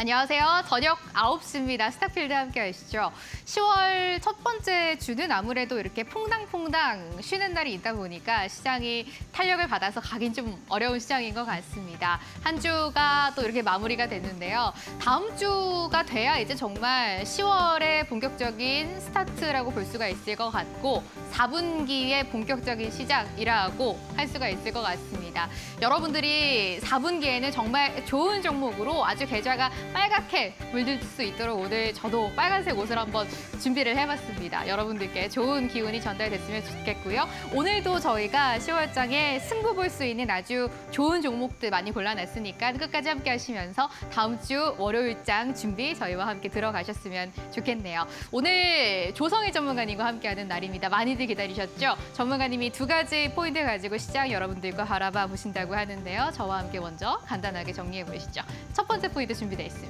안녕하세요. 저녁 9시입니다. 스타필드 함께 하시죠. 10월 첫 번째 주는 아무래도 이렇게 퐁당퐁당 쉬는 날이 있다 보니까 시장이 탄력을 받아서 가긴 좀 어려운 시장인 것 같습니다. 한 주가 또 이렇게 마무리가 됐는데요. 다음 주가 돼야 이제 정말 10월의 본격적인 스타트라고 볼 수가 있을 것 같고 4분기의 본격적인 시작이라고 할 수가 있을 것 같습니다. 여러분들이 4분기에는 정말 좋은 종목으로 아주 계좌가 빨갛게 물들 수 있도록 오늘 저도 빨간색 옷을 한번 준비를 해봤습니다. 여러분들께 좋은 기운이 전달됐으면 좋겠고요. 오늘도 저희가 10월장에 승부 볼 수 있는 아주 좋은 종목들 많이 골라놨으니까 끝까지 함께 하시면서 다음 주 월요일장 준비 저희와 함께 들어가셨으면 좋겠네요. 오늘 조성희 전문가님과 함께하는 날입니다. 많이들 기다리셨죠? 전문가님이 두 가지 포인트 가지고 시장 여러분들과 바라봐 보신다고 하는데요. 저와 함께 먼저 간단하게 정리해 보시죠. 첫 번째 포인트 준비되어 있습니다.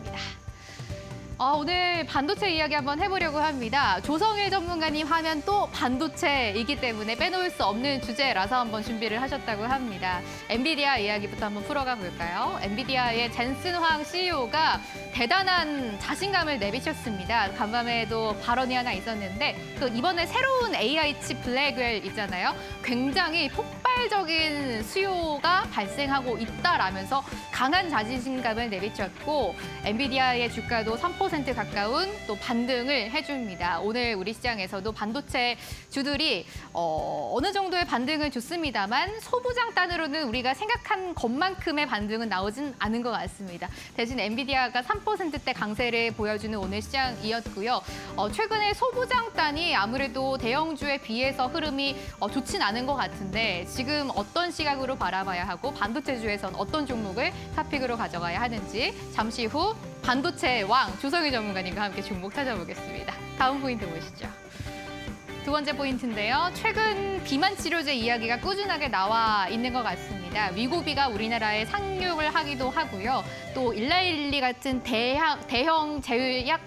오늘 반도체 이야기 한번 해보려고 합니다. 조성일 전문가님 하면 또 반도체이기 때문에 빼놓을 수 없는 주제라서 한번 준비를 하셨다고 합니다. 엔비디아 이야기부터 한번 풀어가 볼까요? 엔비디아의 젠슨 황 CEO가 대단한 자신감을 내비쳤습니다. 간밤에도 발언이 하나 있었는데 이번에 새로운 AI 칩 블랙웰 있잖아요. 굉장히 폭발적인 수요가 발생하고 있다라면서 강한 자신감을 내비쳤고 엔비디아의 주가도 3% 가까운 또 반등을 해줍니다. 오늘 우리 시장에서도 반도체 주들이 어느 정도의 반등을 줬습니다만 소부장단으로는 우리가 생각한 것만큼의 반등은 나오진 않은 것 같습니다. 대신 엔비디아가 3%대 강세를 보여주는 오늘 시장이었고요. 최근에 소부장단이 아무래도 대형주에 비해서 흐름이 좋진 않은 것 같은데 지금 어떤 시각으로 바라봐야 하고 반도체주에선 어떤 종목을 탑픽으로 가져가야 하는지 잠시 후 반도체 왕 조성희 전문가님과 함께 종목 찾아보겠습니다. 다음 포인트 보시죠. 두 번째 포인트인데요. 최근 비만 치료제 이야기가 꾸준하게 나와 있는 것 같습니다. 위고비가 우리나라에 상륙을 하기도 하고요. 또 일라일리 같은 대형 제약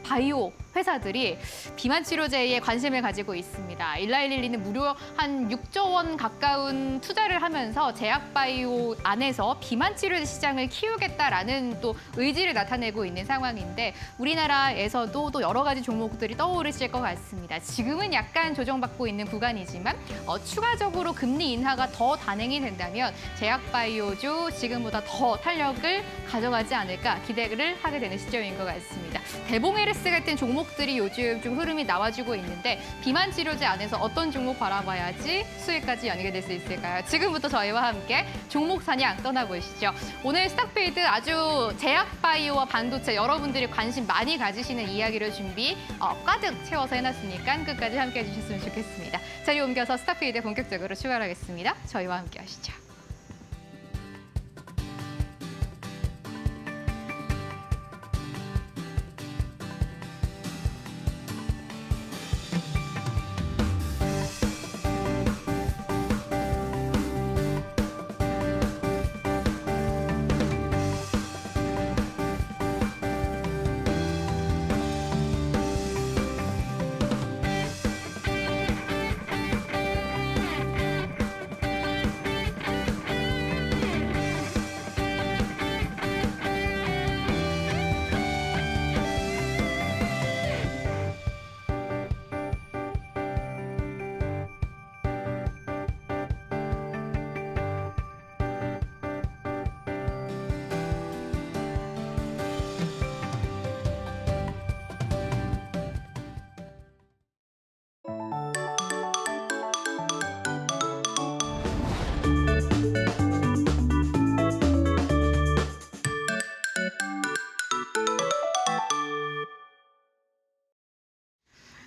바이오 회사들이 비만 치료제에 관심을 가지고 있습니다. 일라일리는 무려 한 6조 원 가까운 투자를 하면서 제약 바이오 안에서 비만 치료제 시장을 키우겠다라는 또 의지를 나타내고 있는 상황인데 우리나라에서도 또 여러 가지 종목들이 떠오르실 것 같습니다. 지금은 약간 조정받고 있는 구간이지만 추가적으로 금리 인하가 더 단행이 된다면 제약 바이오주 지금보다 더 탄력을 가져가지 않을까 기대를 하게 되는 시점인 것 같습니다. 대봉에르스 같은 종목들이 요즘 좀 흐름이 나와주고 있는데 비만 치료제 안에서 어떤 종목 바라봐야지 수익까지 연결될 수 있을까요? 지금부터 저희와 함께 종목 사냥 떠나보시죠. 오늘 스탁필드 아주 제약 바이오와 반도체 여러분들이 관심 많이 가지시는 이야기를 준비 가득 채워서 해놨으니까 끝까지 함께 해주셨으면 좋겠습니다. 자리 옮겨서 스탁필드 본격적으로 출발하겠습니다. 저희와 함께 하시죠.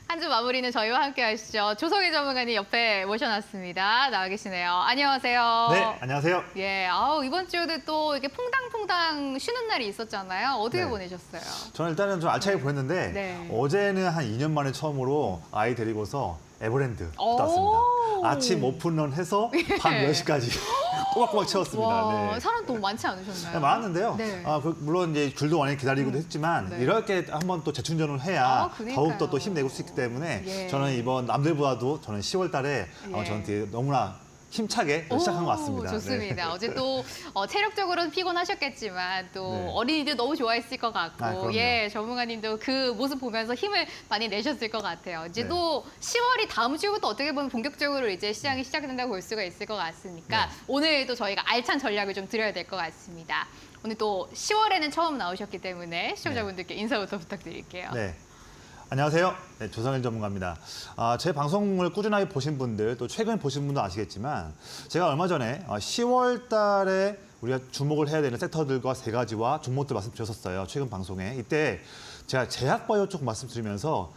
한 주 마무리는 저희와 함께 하시죠. 조성희 전문가님 옆에 모셔놨습니다. 나와 계시네요. 안녕하세요. 네, 안녕하세요. 예, 이번 주도 또 이렇게 퐁당퐁당 쉬는 날이 있었잖아요. 어떻게 네. 보내셨어요? 저는 일단은 좀 알차게 보냈는데 네. 어제는 한 2년 만에 처음으로 아이 데리고서 에버랜드 갔다 오. 왔습니다. 아침 오픈런 해서 밤 예. 10시까지 꼬박꼬박 채웠습니다. 와, 네. 사람 너무 많지 않으셨나요? 네, 많았는데요. 네. 물론 이제 줄도 많이 기다리기도 했지만 네. 이렇게 한번 또 재충전을 해야 그러니까요. 더욱더 또 힘내고 수 있기 때문에 예. 저는 이번 남들보다도 저는 10월 달에 예. 저는 되게 너무나 힘차게 시작한 것 같습니다. 좋습니다. 네. 어제 또 체력적으로는 피곤하셨겠지만 또 네. 어린이들 너무 좋아했을 것 같고 그럼요. 전문가님도 그 모습 보면서 힘을 많이 내셨을 것 같아요. 이제 네. 또 10월이 다음 주부터 어떻게 보면 본격적으로 이제 시장이 시작된다고 볼 수가 있을 것 같으니까 네. 오늘도 저희가 알찬 전략을 좀 드려야 될 것 같습니다. 오늘 또 10월에는 처음 나오셨기 때문에 시청자분들께 인사부터 부탁드릴게요. 네. 안녕하세요. 네, 조성일 전문가입니다. 제 방송을 꾸준하게 보신 분들, 또 최근 보신 분도 아시겠지만 제가 얼마 전에 10월 달에 우리가 주목을 해야 되는 섹터들과 세 가지와 종목들 말씀드렸었어요. 최근 방송에. 이때 제가 제약바이오 쪽 말씀드리면서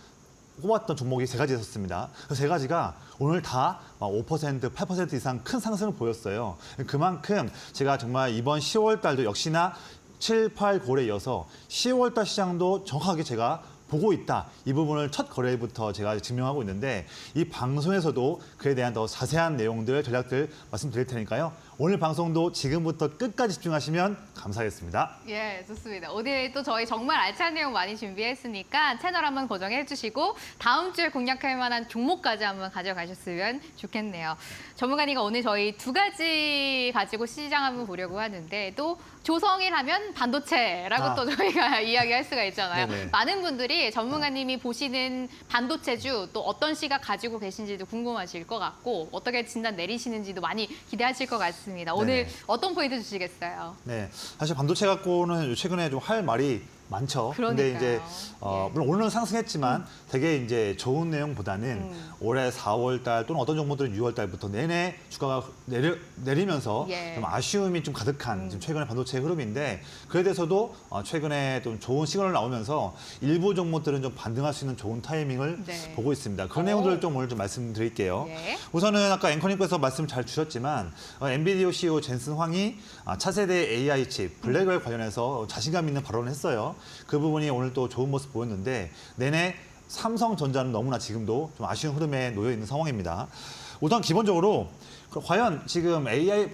꼽았던 종목이 세 가지 있었습니다. 그 세 가지가 오늘 다 5%, 8% 이상 큰 상승을 보였어요. 그만큼 제가 정말 이번 10월 달도 역시나 7, 8, 9월에 이어서 10월 달 시장도 정확하게 제가 보고 있다. 이 부분을 첫 거래일부터 제가 증명하고 있는데 이 방송에서도 그에 대한 더 자세한 내용들, 전략들 말씀드릴 테니까요. 오늘 방송도 지금부터 끝까지 집중하시면 감사하겠습니다. 예, 좋습니다. 오늘 또 저희 정말 알찬 내용 많이 준비했으니까 채널 한번 고정해 주시고 다음 주에 공략할 만한 종목까지 한번 가져가셨으면 좋겠네요. 전문가님과 오늘 저희 두 가지 가지고 시장 한번 보려고 하는데 또 조성일 하면 반도체라고 또 저희가 이야기할 수가 있잖아요. 네네. 많은 분들이 전문가님이 보시는 반도체주 또 어떤 시각 가지고 계신지도 궁금하실 것 같고 어떻게 진단 내리시는지도 많이 기대하실 것 같습니다. 오늘 네네. 어떤 포인트 주시겠어요? 네, 사실 반도체 갖고는 최근에 좀 할 말이 많죠. 근데 이제 그러니까요. 물론 오늘은 상승했지만 되게 이제 좋은 내용보다는 올해 4월 달 또는 어떤 종목들은 6월 달부터 내내 주가가 내리면서 예. 좀 아쉬움이 좀 가득한 지금 최근의 반도체 흐름인데 그에 대해서도 최근에 좀 좋은 시그널 나오면서 일부 종목들은 좀 반등할 수 있는 좋은 타이밍을 네. 보고 있습니다. 그런 내용들을 좀 오늘 좀 말씀드릴게요. 예. 우선은 아까 앵커님께서 말씀 잘 주셨지만 엔비디오 CEO 젠슨 황이 차세대 AI 칩 블랙웰 관련해서 자신감 있는 발언을 했어요. 그 부분이 오늘 또 좋은 모습 보였는데 내내 삼성전자는 너무나 지금도 좀 아쉬운 흐름에 놓여 있는 상황입니다. 우선 기본적으로 과연 지금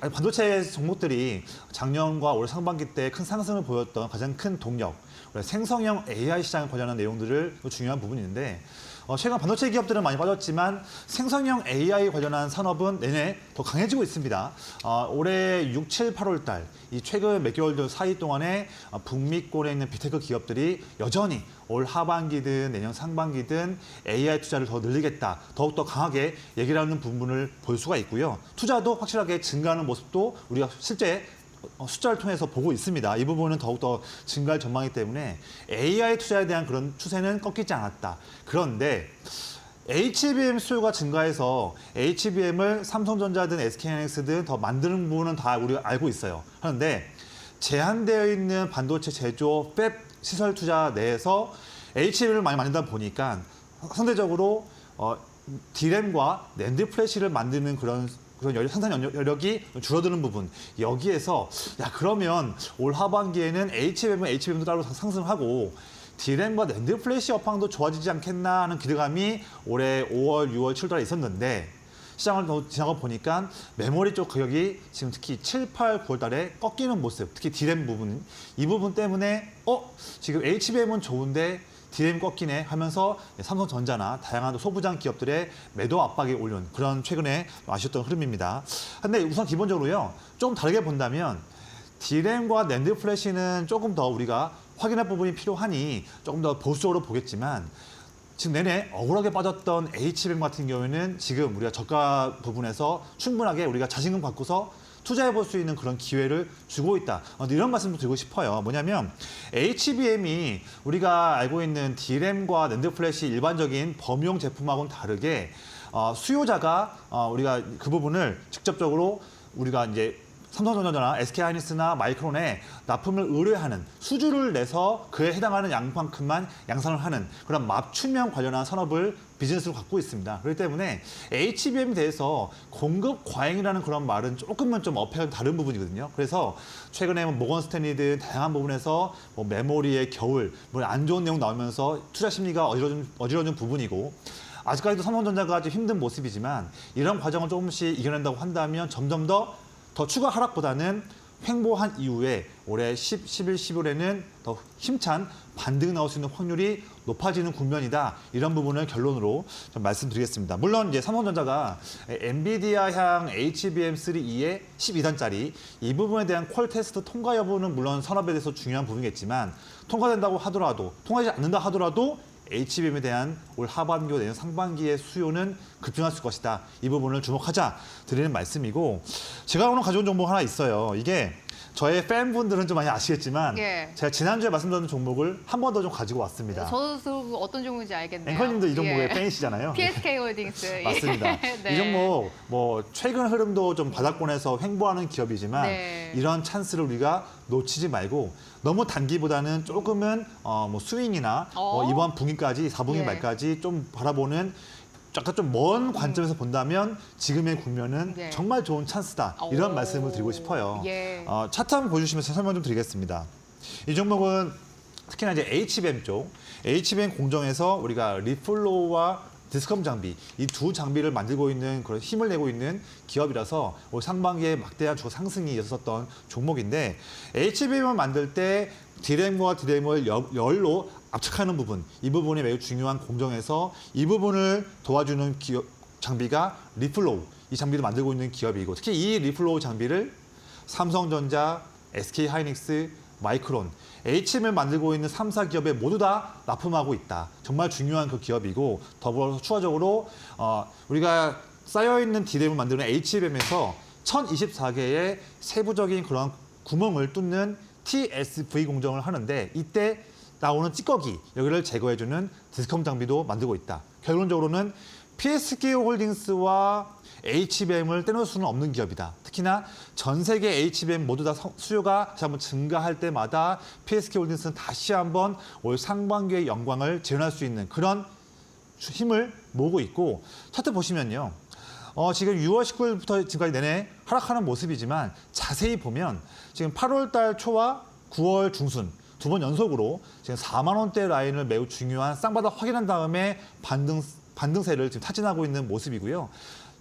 반도체 종목들이 작년과 올 상반기 때 큰 상승을 보였던 가장 큰 동력, 생성형 AI 시장 관련한 내용들을 중요한 부분인데 최근 반도체 기업들은 많이 빠졌지만 생성형 AI 관련한 산업은 내내 더 강해지고 있습니다. 올해 6, 7, 8월 달, 이 최근 몇 개월 사이 동안에 북미권에 있는 빅테크 기업들이 여전히 올 하반기든 내년 상반기든 AI 투자를 더 늘리겠다, 더욱더 강하게 얘기를 하는 부분을 볼 수가 있고요. 투자도 확실하게 증가하는 모습도 우리가 실제 숫자를 통해서 보고 있습니다. 이 부분은 더욱더 증가할 전망이기 때문에 AI 투자에 대한 그런 추세는 꺾이지 않았다. 그런데 HBM 수요가 증가해서 HBM을 삼성전자든 SK하이닉스든 더 만드는 부분은 다 우리가 알고 있어요. 그런데 제한되어 있는 반도체 제조 팹 시설 투자 내에서 HBM을 많이 만든다 보니까 상대적으로 D램과 낸드 플래시를 만드는 그런 생산 여력이 줄어드는 부분, 여기에서 그러면 올 하반기에는 HBM도 따로 상승하고 D램과 낸드 플래시 업황도 좋아지지 않겠나 하는 기대감이 올해 5월, 6월, 7월달에 있었는데 시장을 더 지나가 보니까 메모리 쪽 가격이 지금 특히 7, 8, 9월 달에 꺾이는 모습, 특히 D램 부분, 이 부분 때문에 지금 HBM은 좋은데 D램 꺾이네 하면서 삼성전자나 다양한 소부장 기업들의 매도 압박이 올린 그런 최근에 아쉬웠던 흐름입니다. 근데 우선 기본적으로요, 좀 다르게 본다면 D램과 낸드 플래시는 조금 더 우리가 확인할 부분이 필요하니 조금 더 보수적으로 보겠지만 지금 내내 억울하게 빠졌던 HBM 같은 경우에는 지금 우리가 저가 부분에서 충분하게 우리가 자신감 갖고서 투자해 볼 수 있는 그런 기회를 주고 있다. 이런 말씀도 드리고 싶어요. 뭐냐면 HBM이 우리가 알고 있는 D램과 낸드 플래시 일반적인 범용 제품하고는 다르게 수요자가 우리가 그 부분을 직접적으로 우리가 이제 삼성전자나 SK하이닉스나 마이크론에 납품을 의뢰하는 수주를 내서 그에 해당하는 양만큼만 양산을 하는 그런 맞춤형 관련한 산업을 비즈니스로 갖고 있습니다. 그렇기 때문에 HBM에 대해서 공급 과잉이라는 그런 말은 조금은 좀 어폐가 다른 부분이거든요. 그래서 최근에 모건 스탠리든 다양한 부분에서 메모리의 겨울, 안 좋은 내용 나오면서 투자 심리가 어지러진 부분이고 아직까지도 삼성전자가 아주 힘든 모습이지만 이런 과정을 조금씩 이겨낸다고 한다면 점점 더 추가 하락보다는 횡보한 이후에 올해 10, 11, 12월에는 더 힘찬 반등 나올 수 있는 확률이 높아지는 국면이다. 이런 부분을 결론으로 좀 말씀드리겠습니다. 물론 이제 삼성전자가 엔비디아향 HBM3E의 12단짜리 이 부분에 대한 퀄 테스트 통과 여부는 물론 산업에 대해서 중요한 부분이겠지만 통과된다고 하더라도 통과하지 않는다 하더라도 HBM에 대한 올 하반기와 내년 상반기의 수요는 급증할 것이다. 이 부분을 주목하자 드리는 말씀이고 제가 오늘 가져온 종목 하나 있어요. 이게 저의 팬분들은 좀 많이 아시겠지만 예. 제가 지난주에 말씀드린 종목을 한 번 더 좀 가지고 왔습니다. 저도 어떤 종목인지 알겠네요. 앵커님도 이 종목의 예. 팬이시잖아요. PSK 홀딩스. 맞습니다. 네. 이 종목 뭐 최근 흐름도 좀 바닥권에서 횡보하는 기업이지만 네. 이런 찬스를 우리가 놓치지 말고 너무 단기보다는 조금은 뭐 스윙이나 이번 분기까지 4분기 예. 말까지 좀 바라보는 약간 좀 먼 관점에서 본다면 지금의 국면은 네. 정말 좋은 찬스다. 이런 말씀을 드리고 싶어요. 예. 차트 한번 보여주시면서 설명 좀 드리겠습니다. 이 종목은 특히나 이제 HBM 쪽, HBM 공정에서 우리가 리플로우와 디스컴 장비, 이 두 장비를 만들고 있는 그런 힘을 내고 있는 기업이라서 올 상반기에 막대한 주가 상승이 있었던 종목인데 HBM을 만들 때 디램과 디램을 열로 압착하는 부분, 이 부분이 매우 중요한 공정에서 이 부분을 도와주는 기업 장비가 리플로우, 이 장비를 만들고 있는 기업이고 특히 이 리플로우 장비를 삼성전자, SK하이닉스, 마이크론, HM을 만들고 있는 3사 기업에 모두 다 납품하고 있다. 정말 중요한 그 기업이고 더불어서 추가적으로 우리가 쌓여있는 디램을 만드는 HBM에서 1024개의 세부적인 그런 구멍을 뚫는 TSV 공정을 하는데 이때 나오는 찌꺼기, 여기를 제거해주는 디스컴 장비도 만들고 있다. 결론적으로는 PSK 홀딩스와 HBM을 떼놓을 수는 없는 기업이다. 특히나 전 세계 HBM 모두 다 수요가 다시 한번 증가할 때마다 PSK 홀딩스는 다시 한번 올 상반기의 영광을 재현할 수 있는 그런 힘을 모으고 있고 차트 보시면요. 지금 6월 19일부터 지금까지 내내 하락하는 모습이지만 자세히 보면 지금 8월 달 초와 9월 중순 두 번 연속으로 지금 4만 원대 라인을 매우 중요한 쌍바닥 확인한 다음에 반등세를 지금 타진하고 있는 모습이고요.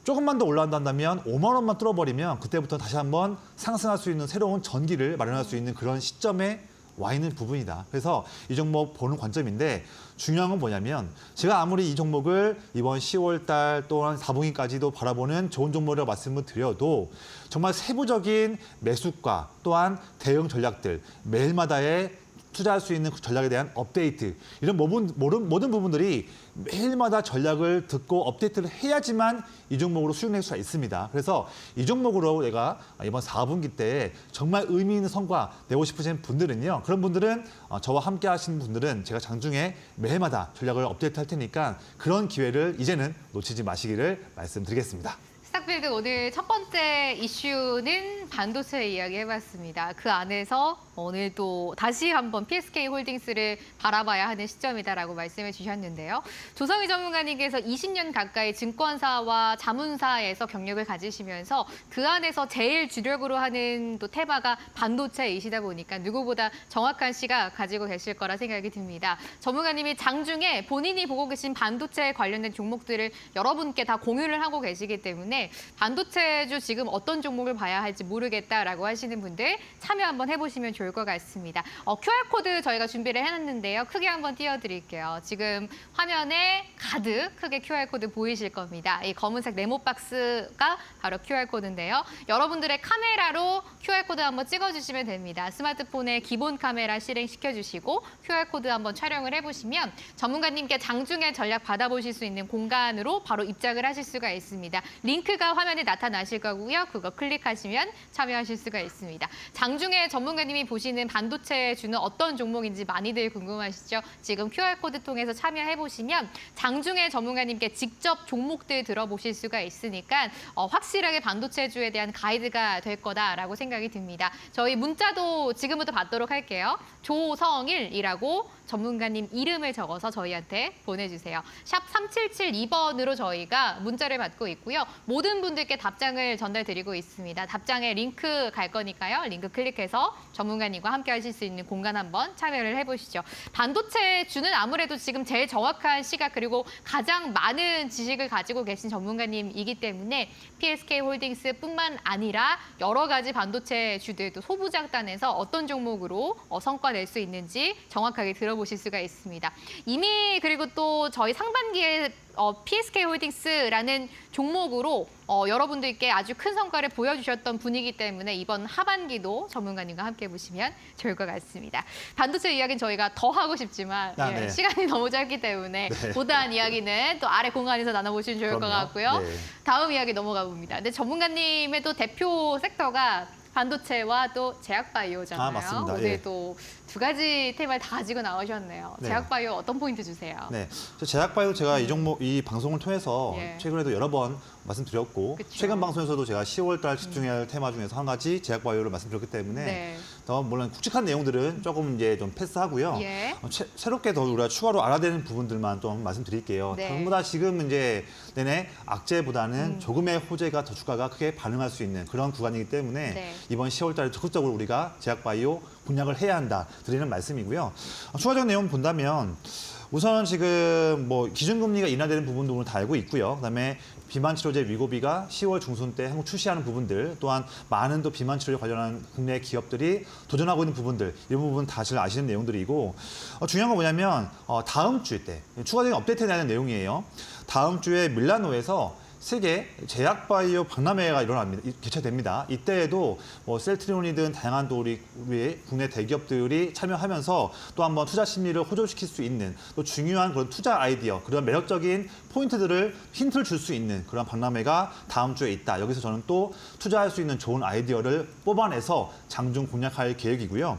조금만 더 올라간다면 5만 원만 뚫어버리면 그때부터 다시 한번 상승할 수 있는 새로운 전기를 마련할 수 있는 그런 시점에 와 있는 부분이다. 그래서 이 종목 보는 관점인데 중요한 건 뭐냐면 제가 아무리 이 종목을 이번 10월 달 또한 4분기까지도 바라보는 좋은 종목이라고 말씀을 드려도 정말 세부적인 매수가 또한 대응 전략들 매일마다의 투자할 수 있는 전략에 대한 업데이트 이런 모든 부분들이 매일마다 전략을 듣고 업데이트를 해야지만 이 종목으로 수익 낼 수가 있습니다. 그래서 이 종목으로 내가 이번 4분기 때 정말 의미 있는 성과 내고 싶으신 분들은요. 그런 분들은 저와 함께 하시는 분들은 제가 장중에 매일마다 전략을 업데이트 할 테니까 그런 기회를 이제는 놓치지 마시기를 말씀드리겠습니다. 스탁필드 오늘 첫 번째 이슈는 반도체 이야기 해봤습니다. 그 안에서 오늘도 다시 한번 PSK 홀딩스를 바라봐야 하는 시점이다라고 말씀해 주셨는데요. 조성희 전문가님께서 20년 가까이 증권사와 자문사에서 경력을 가지시면서 그 안에서 제일 주력으로 하는 또 테마가 반도체이시다 보니까 누구보다 정확한 시각 가지고 계실 거라 생각이 듭니다. 전문가님이 장중에 본인이 보고 계신 반도체 관련된 종목들을 여러분께 다 공유를 하고 계시기 때문에 반도체주 지금 어떤 종목을 봐야 할지 모르겠다라고 하시는 분들 참여 한번 해보시면 좋을 것 같습니다. QR코드 저희가 준비를 해놨는데요. 크게 한번 띄워드릴게요. 지금 화면에 가득 크게 QR코드 보이실 겁니다. 이 검은색 네모 박스가 바로 QR코드인데요. 여러분들의 카메라로 QR코드 한번 찍어주시면 됩니다. 스마트폰에 기본 카메라 실행시켜주시고 QR코드 한번 촬영을 해보시면 전문가님께 장중에 전략 받아보실 수 있는 공간으로 바로 입장을 하실 수가 있습니다. 링크가 화면에 나타나실 거고요. 그거 클릭하시면 참여하실 수가 있습니다. 장중에 전문가님이 보시는 반도체 주는 어떤 종목인지 많이들 궁금하시죠? 지금 QR코드 통해서 참여해보시면 장중에 전문가님께 직접 종목들 들어보실 수가 있으니까 확실하게 반도체주에 대한 가이드가 될 거다라고 생각이 듭니다. 저희 문자도 지금부터 받도록 할게요. 조성일이라고 전문가님 이름을 적어서 저희한테 보내주세요. 샵 3772번으로 저희가 문자를 받고 있고요. 모든 분들께 답장을 전달드리고 있습니다. 답장에 링크 갈 거니까요. 링크 클릭해서 전문가님과 함께 하실 수 있는 공간 한번 참여를 해보시죠. 반도체주는 아무래도 지금 제일 정확한 시각 그리고 가장 많은 지식을 가지고 계신 전문가님이기 때문에 PSK홀딩스뿐만 아니라 여러 가지 반도체주들도 소부장단에서 어떤 종목으로 성과 낼 수 있는지 정확하게 들어보실 수가 있습니다. 이미 그리고 또 저희 상반기에 PSK홀딩스라는 종목으로 여러분들께 아주 큰 성과를 보여주셨던 분이기 때문에 이번 하반기도 전문가님과 함께 보시면 좋을 것 같습니다. 반도체 이야기는 저희가 더 하고 싶지만 네. 시간이 너무 짧기 때문에 보다한 이야기는 또 아래 공간에서 나눠보시면 좋을 것 그럼요. 같고요. 네. 다음 이야기 넘어가 봅니다. 근데 전문가님의 또 대표 섹터가 반도체와 또 제약바이오잖아요. 맞습니다. 오늘 예. 또 두 가지 테마를 다 가지고 나오셨네요. 네. 제약바이오 어떤 포인트 주세요? 네, 제약바이오 제가 이 종목 이 방송을 통해서 예. 최근에도 여러 번 말씀드렸고 그쵸. 최근 방송에서도 제가 10월달 집중해야 할 테마 중에서 한 가지 제약바이오를 말씀드렸기 때문에 네. 더 물론 굵직한 내용들은 조금 이제 좀 패스하고요. 예. 새롭게 더 우리가 추가로 알아야 되는 부분들만 좀 말씀드릴게요. 네. 전부 다 지금 이제 내내 악재보다는 조금의 호재가 더 주가가 크게 반응할 수 있는 그런 구간이기 때문에 네. 이번 10월달에 적극적으로 우리가 제약바이오 공략을 해야 한다 드리는 말씀이고요. 추가적인 내용 본다면 우선 지금 뭐 기준금리가 인하되는 부분도 오늘 다 알고 있고요. 그다음에 비만치료제 위고비가 10월 중순 때 한국 출시하는 부분들 또한 많은 또 비만치료제 관련한 국내 기업들이 도전하고 있는 부분들 이런 부분 다 잘 아시는 내용들이고 중요한 건 뭐냐면 다음 주 때 추가적인 업데이트되는 내용이에요. 다음 주에 밀라노에서 세계 제약바이오 박람회가 개최됩니다. 이때에도 뭐 셀트리온이든 다양한 또 우리 국내 대기업들이 참여하면서 또 한번 투자 심리를 호전시킬 수 있는 또 중요한 그런 투자 아이디어, 그런 매력적인 포인트들을 힌트를 줄 수 있는 그런 박람회가 다음 주에 있다. 여기서 저는 또 투자할 수 있는 좋은 아이디어를 뽑아내서 장중 공략할 계획이고요.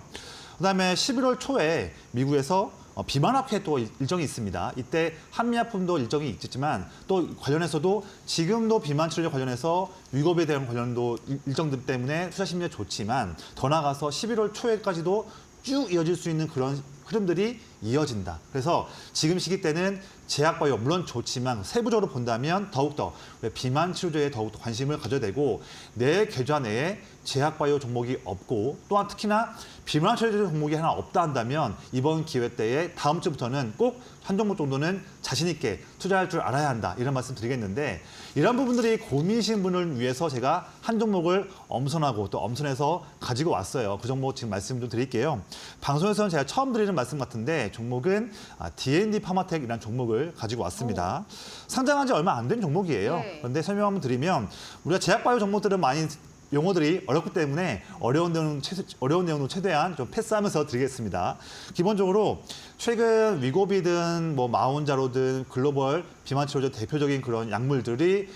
그다음에 11월 초에 미국에서 비만학회 또 일정이 있습니다. 이때 한미약품도 일정이 있겠지만 또 관련해서도 지금도 비만 치료제 관련해서 위급에 대한 관련도 일정들 때문에 투자 심리가 좋지만 더 나아가서 11월 초에까지도 쭉 이어질 수 있는 그런 흐름들이 이어진다. 그래서 지금 시기 때는 제약바이오 물론 좋지만 세부적으로 본다면 더욱더 비만 치료제에 더욱더 관심을 가져야 되고 내 계좌 내에 제약바이오 종목이 없고 또한 특히나 비만 치료제 종목이 하나 없다 한다면 이번 기회 때에 다음 주부터는 꼭 한 종목 정도는 자신 있게 투자할 줄 알아야 한다. 이런 말씀 드리겠는데 이런 부분들이 고민이신 분을 위해서 제가 한 종목을 엄선하고 또 엄선해서 가지고 왔어요. 그 종목 지금 말씀 좀 드릴게요. 방송에서는 제가 처음 드리는 말씀 같은데 종목은 D&D 파마텍이라는 종목을 가지고 왔습니다. 상장한 지 얼마 안 된 종목이에요. 네. 그런데 설명 한번 드리면 우리가 제약바이오 종목들은 많이 용어들이 어렵기 때문에 어려운 내용은 최대한 좀 패스하면서 드리겠습니다. 기본적으로 최근 위고비든 뭐 마운자로든 글로벌 비만 치료제 대표적인 그런 약물들이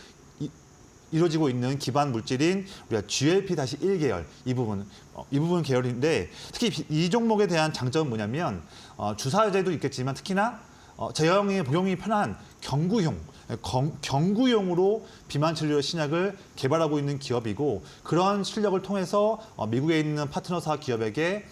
이루어지고 있는 기반 물질인 우리가 GLP-1 계열 이 부분 계열인데 특히 이 종목에 대한 장점은 뭐냐면 주사제도 있겠지만 특히나 제형이 복용이 편한 경구용으로 비만 치료 신약을 개발하고 있는 기업이고 그런 실력을 통해서 미국에 있는 파트너사 기업에게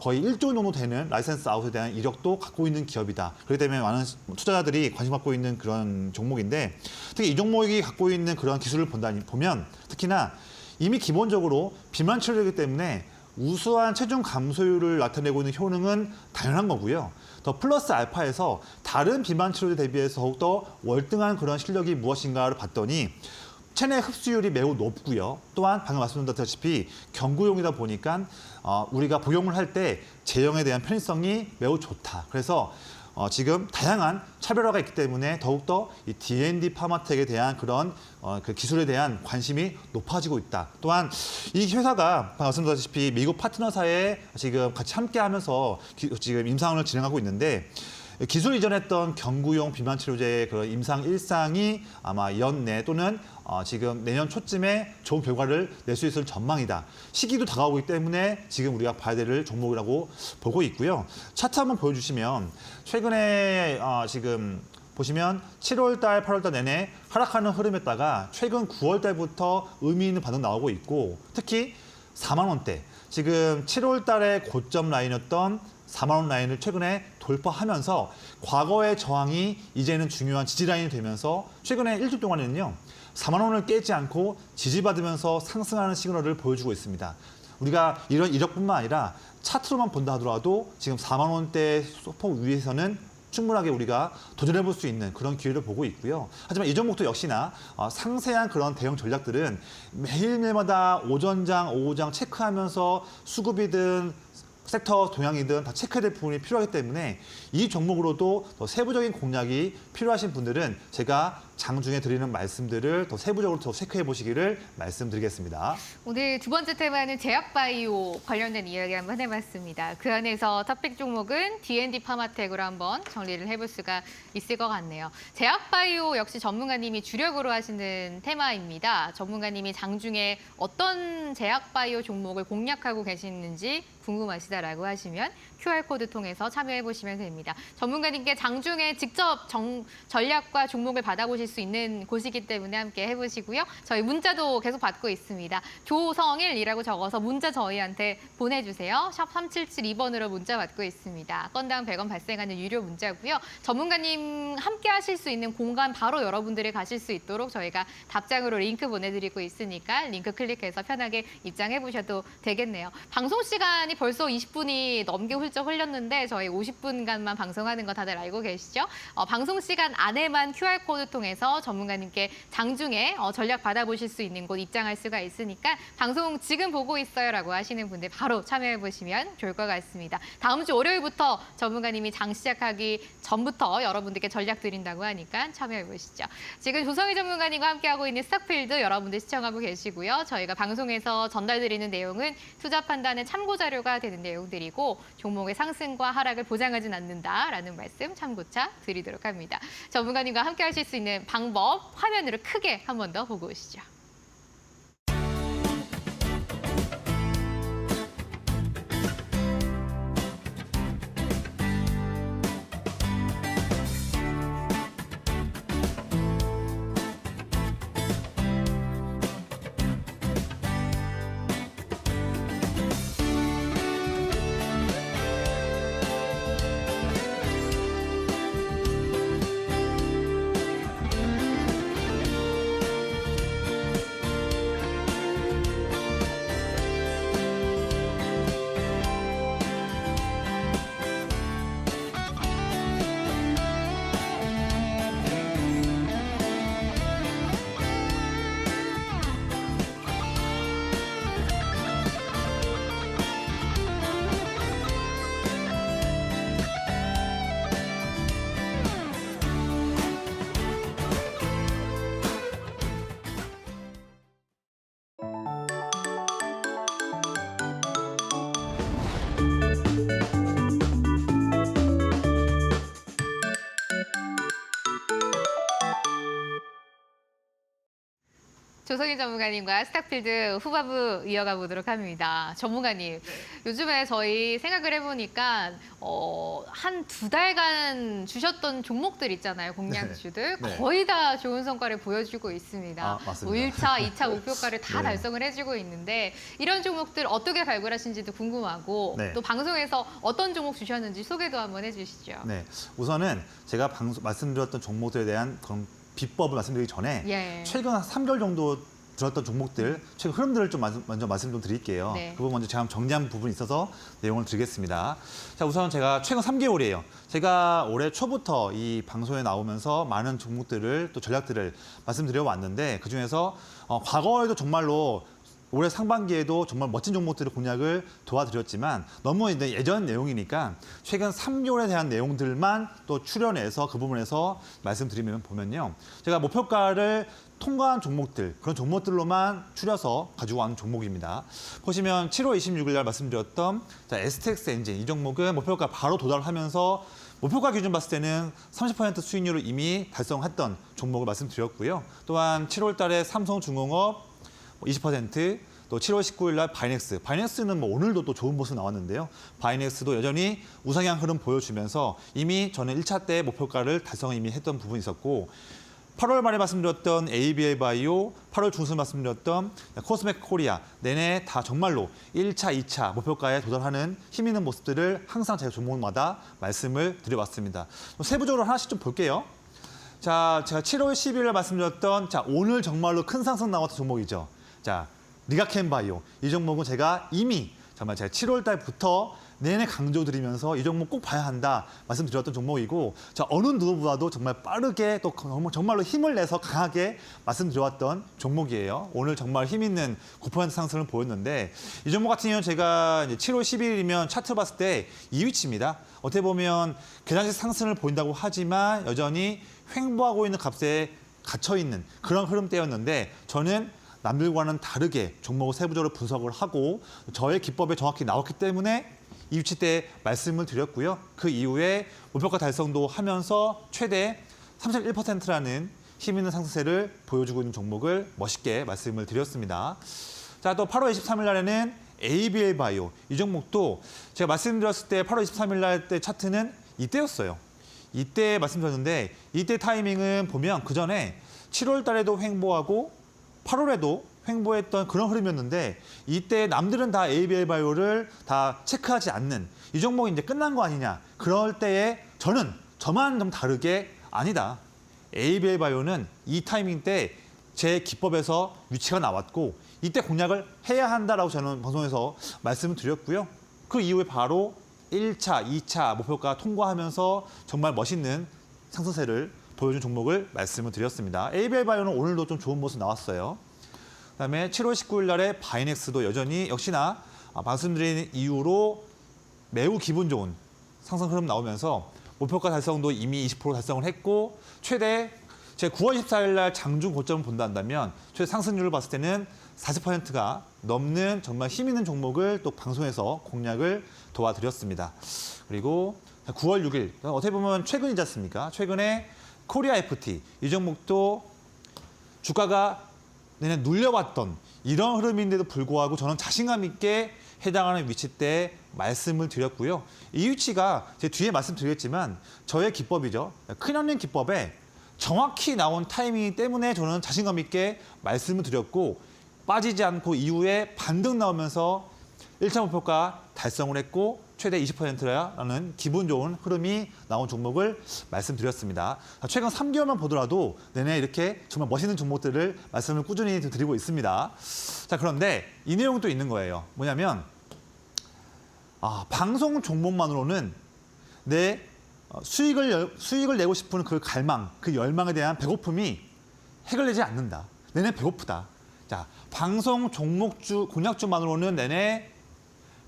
거의 1조 정도 되는 라이센스 아웃에 대한 이력도 갖고 있는 기업이다. 그렇기 때문에 많은 투자자들이 관심 갖고 있는 그런 종목인데 특히 이 종목이 갖고 있는 그런 기술을 보면 특히나 이미 기본적으로 비만 치료이기 때문에 우수한 체중 감소율을 나타내고 있는 효능은 당연한 거고요. 더 플러스 알파에서 다른 비만 치료제 대비해서 더욱더 월등한 그런 실력이 무엇인가를 봤더니 체내 흡수율이 매우 높고요. 또한 방금 말씀드렸다시피 경구용이다 보니까 우리가 복용을 할 때 제형에 대한 편의성이 매우 좋다. 그래서 지금 다양한 차별화가 있기 때문에 더욱더 이 D&D 파마텍에 대한 그런 그 기술에 대한 관심이 높아지고 있다. 또한 이 회사가 말씀드렸다시피 미국 파트너사에 지금 같이 함께하면서 지금 임상을 진행하고 있는데 기술 이전했던 경구용 비만 치료제의 그런 임상 1상이 아마 연내 또는 지금 내년 초쯤에 좋은 결과를 낼 수 있을 전망이다. 시기도 다가오기 때문에 지금 우리가 봐야 될 종목이라고 보고 있고요. 차트 한번 보여주시면 최근에 지금 보시면 7월 달, 8월 달 내내 하락하는 흐름에다가 최근 9월 달부터 의미 있는 반응 나오고 있고 특히 4만 원대 지금 7월 달에 고점 라인이었던 4만 원 라인을 최근에 돌파하면서 과거의 저항이 이제는 중요한 지지 라인이 되면서 최근에 일주일 동안에는요. 4만 원을 깨지 않고 지지받으면서 상승하는 시그널을 보여주고 있습니다. 우리가 이런 이력뿐만 아니라 차트로만 본다 하더라도 지금 4만 원대 소폭 위에서는 충분하게 우리가 도전해 볼 수 있는 그런 기회를 보고 있고요. 하지만 이 종목도 역시나 상세한 그런 대응 전략들은 매일매일마다 오전장, 오후장 체크하면서 수급이든 섹터 동향이든 다 체크될 부분이 필요하기 때문에 이 종목으로도 더 세부적인 공략이 필요하신 분들은 제가 장중에 드리는 말씀들을 더 세부적으로 더 체크해 보시기를 말씀드리겠습니다. 오늘 두 번째 테마는 제약바이오 관련된 이야기 한번 해봤습니다. 그 안에서 탑픽 종목은 D&D 파마텍으로 한번 정리를 해볼 수가 있을 것 같네요. 제약바이오 역시 전문가님이 주력으로 하시는 테마입니다. 전문가님이 장중에 어떤 제약바이오 종목을 공략하고 계시는지 궁금하시다라고 하시면 QR코드 통해서 참여해 보시면 됩니다. 전문가님께 장중에 직접 전략과 종목을 받아보실 수 있는 곳이기 때문에 함께 해보시고요. 저희 문자도 계속 받고 있습니다. 조성일이라고 적어서 문자 저희한테 보내주세요. 샵 3772번으로 문자 받고 있습니다. 건당 100원 발생하는 유료 문자고요. 전문가님 함께 하실 수 있는 공간 바로 여러분들이 가실 수 있도록 저희가 답장으로 링크 보내드리고 있으니까 링크 클릭해서 편하게 입장해 보셔도 되겠네요. 방송 시간이 벌써 20분이 넘게 훌쩍 흘렸는데 저희 50분간만 방송하는 거 다들 알고 계시죠? 방송 시간 안에만 QR코드 통해서 전문가님께 장중에 전략 받아보실 수 있는 곳 입장할 수가 있으니까 방송 지금 보고 있어요라고 하시는 분들 바로 참여해 보시면 좋을 것 같습니다. 다음 주 월요일부터 전문가님이 장 시작하기 전부터 여러분들께 전략 드린다고 하니까 참여해 보시죠. 지금 조성희 전문가님과 함께하고 있는 스탁필드 여러분들 시청하고 계시고요. 저희가 방송에서 전달드리는 내용은 투자 판단의 참고 자료가 되는 내용들이고 종목의 상승과 하락을 보장하진 않는다라는 말씀 참고차 드리도록 합니다. 전문가님과 함께 하실 수 있는 방법 화면으로 크게 한 번 더 보고 오시죠. 조성희 전문가님과 스탁필드 후반부 이어가 보도록 합니다. 전문가님, 요즘에 저희 생각을 해보니까 한 2달간 주셨던 종목들 있잖아요, 공략주들. 네. 거의 다 좋은 성과를 보여주고 있습니다. 아, 맞습니다. 뭐 1차, 2차 목표가를 다 네. 달성을 해주고 있는데 이런 종목들 어떻게 발굴하신지도 궁금하고 네. 또 방송에서 어떤 종목 주셨는지 소개도 한번 해주시죠. 네, 우선은 제가 말씀드렸던 종목들에 대한 그런 비법을 말씀드리기 전에 예. 최근 한 3개월 정도 들었던 종목들, 최근 흐름들을 좀 먼저 말씀 좀 드릴게요. 네. 그 부분 먼저 제가 정리한 부분이 있어서 내용을 드리겠습니다. 자, 우선 제가 최근 3개월이에요. 제가 올해 초부터 이 방송에 나오면서 많은 종목들을 또 전략들을 말씀드려 왔는데 그중에서 과거에도 정말로 올해 상반기에도 정말 멋진 종목들을 공략을 도와드렸지만 너무 이제 예전 내용이니까 최근 3개월에 대한 내용들만 또 추려내서 그 부분에서 말씀드리면 보면요. 제가 목표가를 통과한 종목들, 그런 종목들로만 추려서 가지고 온 종목입니다. 보시면 7월 26일 날 말씀드렸던 STX 엔진, 이 종목은 목표가 바로 도달하면서 목표가 기준 봤을 때는 30% 수익률을 이미 달성했던 종목을 말씀드렸고요. 또한 7월 달에 삼성중공업 20%, 또 7월 19일 날 바이넥스. 바이넥스는 뭐 오늘도 또 좋은 모습 나왔는데요. 바이넥스도 여전히 우상향 흐름 보여주면서 이미 저는 1차 때 목표가를 달성 이미 했던 부분이 있었고 8월 말에 말씀드렸던 ABL 바이오, 8월 중순 말씀드렸던 코스맥 코리아 내내 다 정말로 1차, 2차 목표가에 도달하는 힘 있는 모습들을 항상 제가 종목마다 말씀을 드려왔습니다. 세부적으로 하나씩 좀 볼게요. 자, 제가 7월 10일에 말씀드렸던 오늘 정말로 큰 상승 나왔던 종목이죠. 자, 리가켄 바이오. 이 종목은 제가 이미 정말 제가 7월 달부터 내내 강조드리면서 이 종목 꼭 봐야 한다 말씀드렸던 종목이고, 자, 어느 누구보다도 정말 빠르게 또 정말로 힘을 내서 강하게 말씀드려왔던 종목이에요. 오늘 정말 힘 있는 9% 상승을 보였는데, 이 종목 같은 경우는 제가 이제 7월 11일이면 차트 봤을 때 이 위치입니다. 어떻게 보면 계단식 상승을 보인다고 하지만 여전히 횡보하고 있는 값에 갇혀 있는 그런 흐름대였는데, 저는 남들과는 다르게 종목을 세부적으로 분석을 하고 저의 기법에 정확히 나왔기 때문에 이 위치 때 말씀을 드렸고요. 그 이후에 목표가 달성도 하면서 최대 31%라는 힘 있는 상승세를 보여주고 있는 종목을 멋있게 말씀을 드렸습니다. 자, 또 8월 23일 날에는 ABL 바이오. 이 종목도 제가 말씀드렸을 때 8월 23일 날 때 차트는 이때였어요. 이때 말씀드렸는데, 이때 타이밍은 보면 그 전에 7월 달에도 횡보하고 8월에도 횡보했던 그런 흐름이었는데, 이때 남들은 다 ABL 바이오를 다 체크하지 않는 이 종목이 이제 끝난 거 아니냐. 그럴 때에 저만 좀 다르게 아니다. ABL 바이오는 이 타이밍 때 제 기법에서 위치가 나왔고 이때 공략을 해야 한다라고 저는 방송에서 말씀을 드렸고요. 그 이후에 바로 1차, 2차 목표가 통과하면서 정말 멋있는 상승세를 보여준 종목을 말씀을 드렸습니다. ABL 바이오는 오늘도 좀 좋은 모습 나왔어요. 그다음에 7월 19일 날에 바이넥스도 여전히 역시나 말씀드린 이후로 매우 기분 좋은 상승 흐름 나오면서 목표가 달성도 이미 20% 달성을 했고, 최대 제 9월 24일 날 장중 고점을 본다 한다면 최대 상승률을 봤을 때는 40%가 넘는 정말 힘 있는 종목을 또 방송에서 공략을 도와드렸습니다. 그리고 9월 6일 어떻게 보면 최근이지 않습니까? 최근에 코리아 FT 이 종목도 주가가 내내 눌려왔던 이런 흐름인데도 불구하고 저는 자신감 있게 해당하는 위치 때 말씀을 드렸고요. 이 위치가 제 뒤에 말씀드리겠지만 저의 기법이죠. 큰형님 기법에 정확히 나온 타이밍이기 때문에 저는 자신감 있게 말씀을 드렸고, 빠지지 않고 이후에 반등 나오면서 1차 목표가 달성을 했고 최대 20%라는 기분 좋은 흐름이 나온 종목을 말씀드렸습니다. 최근 3개월만 보더라도 내내 이렇게 정말 멋있는 종목들을 말씀을 꾸준히 드리고 있습니다. 자, 그런데 이 내용이 또 있는 거예요. 뭐냐면 방송 종목만으로는 내 수익을 내고 싶은 그 갈망, 그 열망에 대한 배고픔이 해결되지 않는다. 내내 배고프다. 자, 방송 종목주 공략주만으로는 내내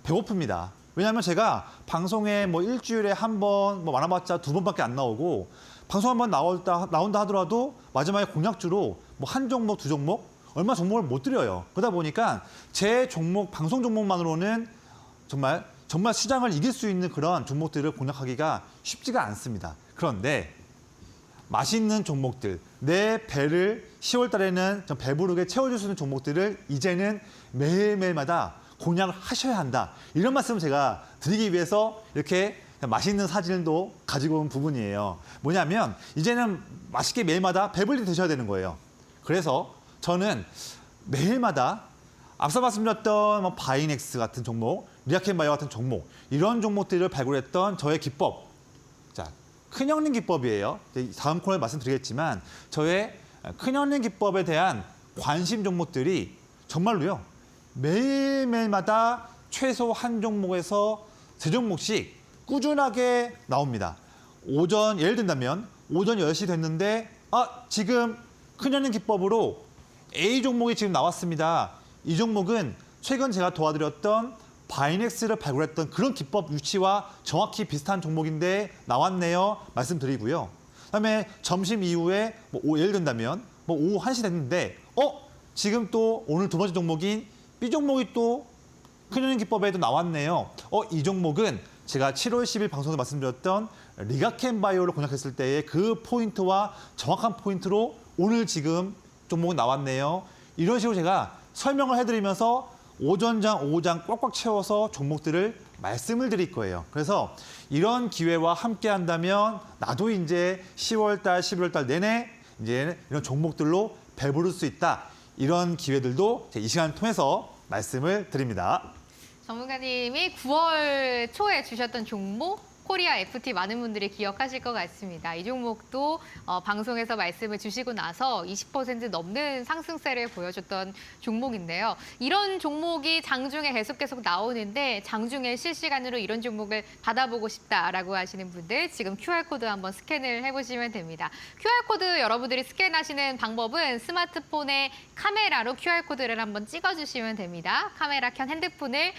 배고픕니다. 왜냐하면 제가 방송에 뭐 일주일에 한 번, 뭐 많아봤자 2번밖에 안 나오고, 방송 한 번 나온다 하더라도 마지막에 공략주로 뭐 한 종목, 2종목, 얼마 종목을 못 드려요. 그러다 보니까 제 종목, 방송 종목만으로는 정말 시장을 이길 수 있는 그런 종목들을 공략하기가 쉽지가 않습니다. 그런데 맛있는 종목들, 내 배를 10월 달에는 좀 배부르게 채워줄 수 있는 종목들을 이제는 매일매일마다 공략을 하셔야 한다. 이런 말씀을 제가 드리기 위해서 이렇게 맛있는 사진도 가지고 온 부분이에요. 뭐냐면 이제는 맛있게 매일마다 배불리 드셔야 되는 거예요. 그래서 저는 매일마다 앞서 말씀드렸던 뭐 바이넥스 같은 종목, 리아켄바이오 같은 종목, 이런 종목들을 발굴했던 저의 기법. 자, 큰형님 기법이에요. 다음 코너에 말씀드리겠지만 저의 큰형님 기법에 대한 관심 종목들이 정말로요. 매일매일마다 최소 한 종목에서 3종목씩 꾸준하게 나옵니다. 예를 든다면 오전 10시 됐는데 지금 큰형님 기법으로 A 종목이 지금 나왔습니다. 이 종목은 최근 제가 도와드렸던 바이넥스를 발굴했던 그런 기법 위치와 정확히 비슷한 종목인데 나왔네요. 말씀드리고요. 그다음에 점심 이후에 예를 든다면 오후 1시 됐는데 지금 또 오늘 2번째 종목인 B 종목이 또 큰형님 기법에도 나왔네요. 이 종목은 제가 7월 10일 방송에서 말씀드렸던 리가켄 바이오를 공략했을 때의 그 포인트와 정확한 포인트로 오늘 지금 종목은 나왔네요. 이런 식으로 제가 설명을 해드리면서 오전장, 오후장 꽉꽉 채워서 종목들을 말씀을 드릴 거예요. 그래서 이런 기회와 함께 한다면 나도 이제 10월 달, 11월 달 내내 이제 이런 종목들로 배부를 수 있다. 이런 기회들도 이 시간을 통해서 말씀을 드립니다. 전문가님이 9월 초에 주셨던 종목 코리아 FT 많은 분들이 기억하실 것 같습니다. 이 종목도 방송에서 말씀을 주시고 나서 20% 넘는 상승세를 보여줬던 종목인데요. 이런 종목이 장중에 계속 나오는데 장중에 실시간으로 이런 종목을 받아보고 싶다라고 하시는 분들 지금 QR코드 한번 스캔을 해보시면 됩니다. QR코드 여러분들이 스캔하시는 방법은 스마트폰의 카메라로 QR코드를 한번 찍어주시면 됩니다. 카메라 켠 핸드폰을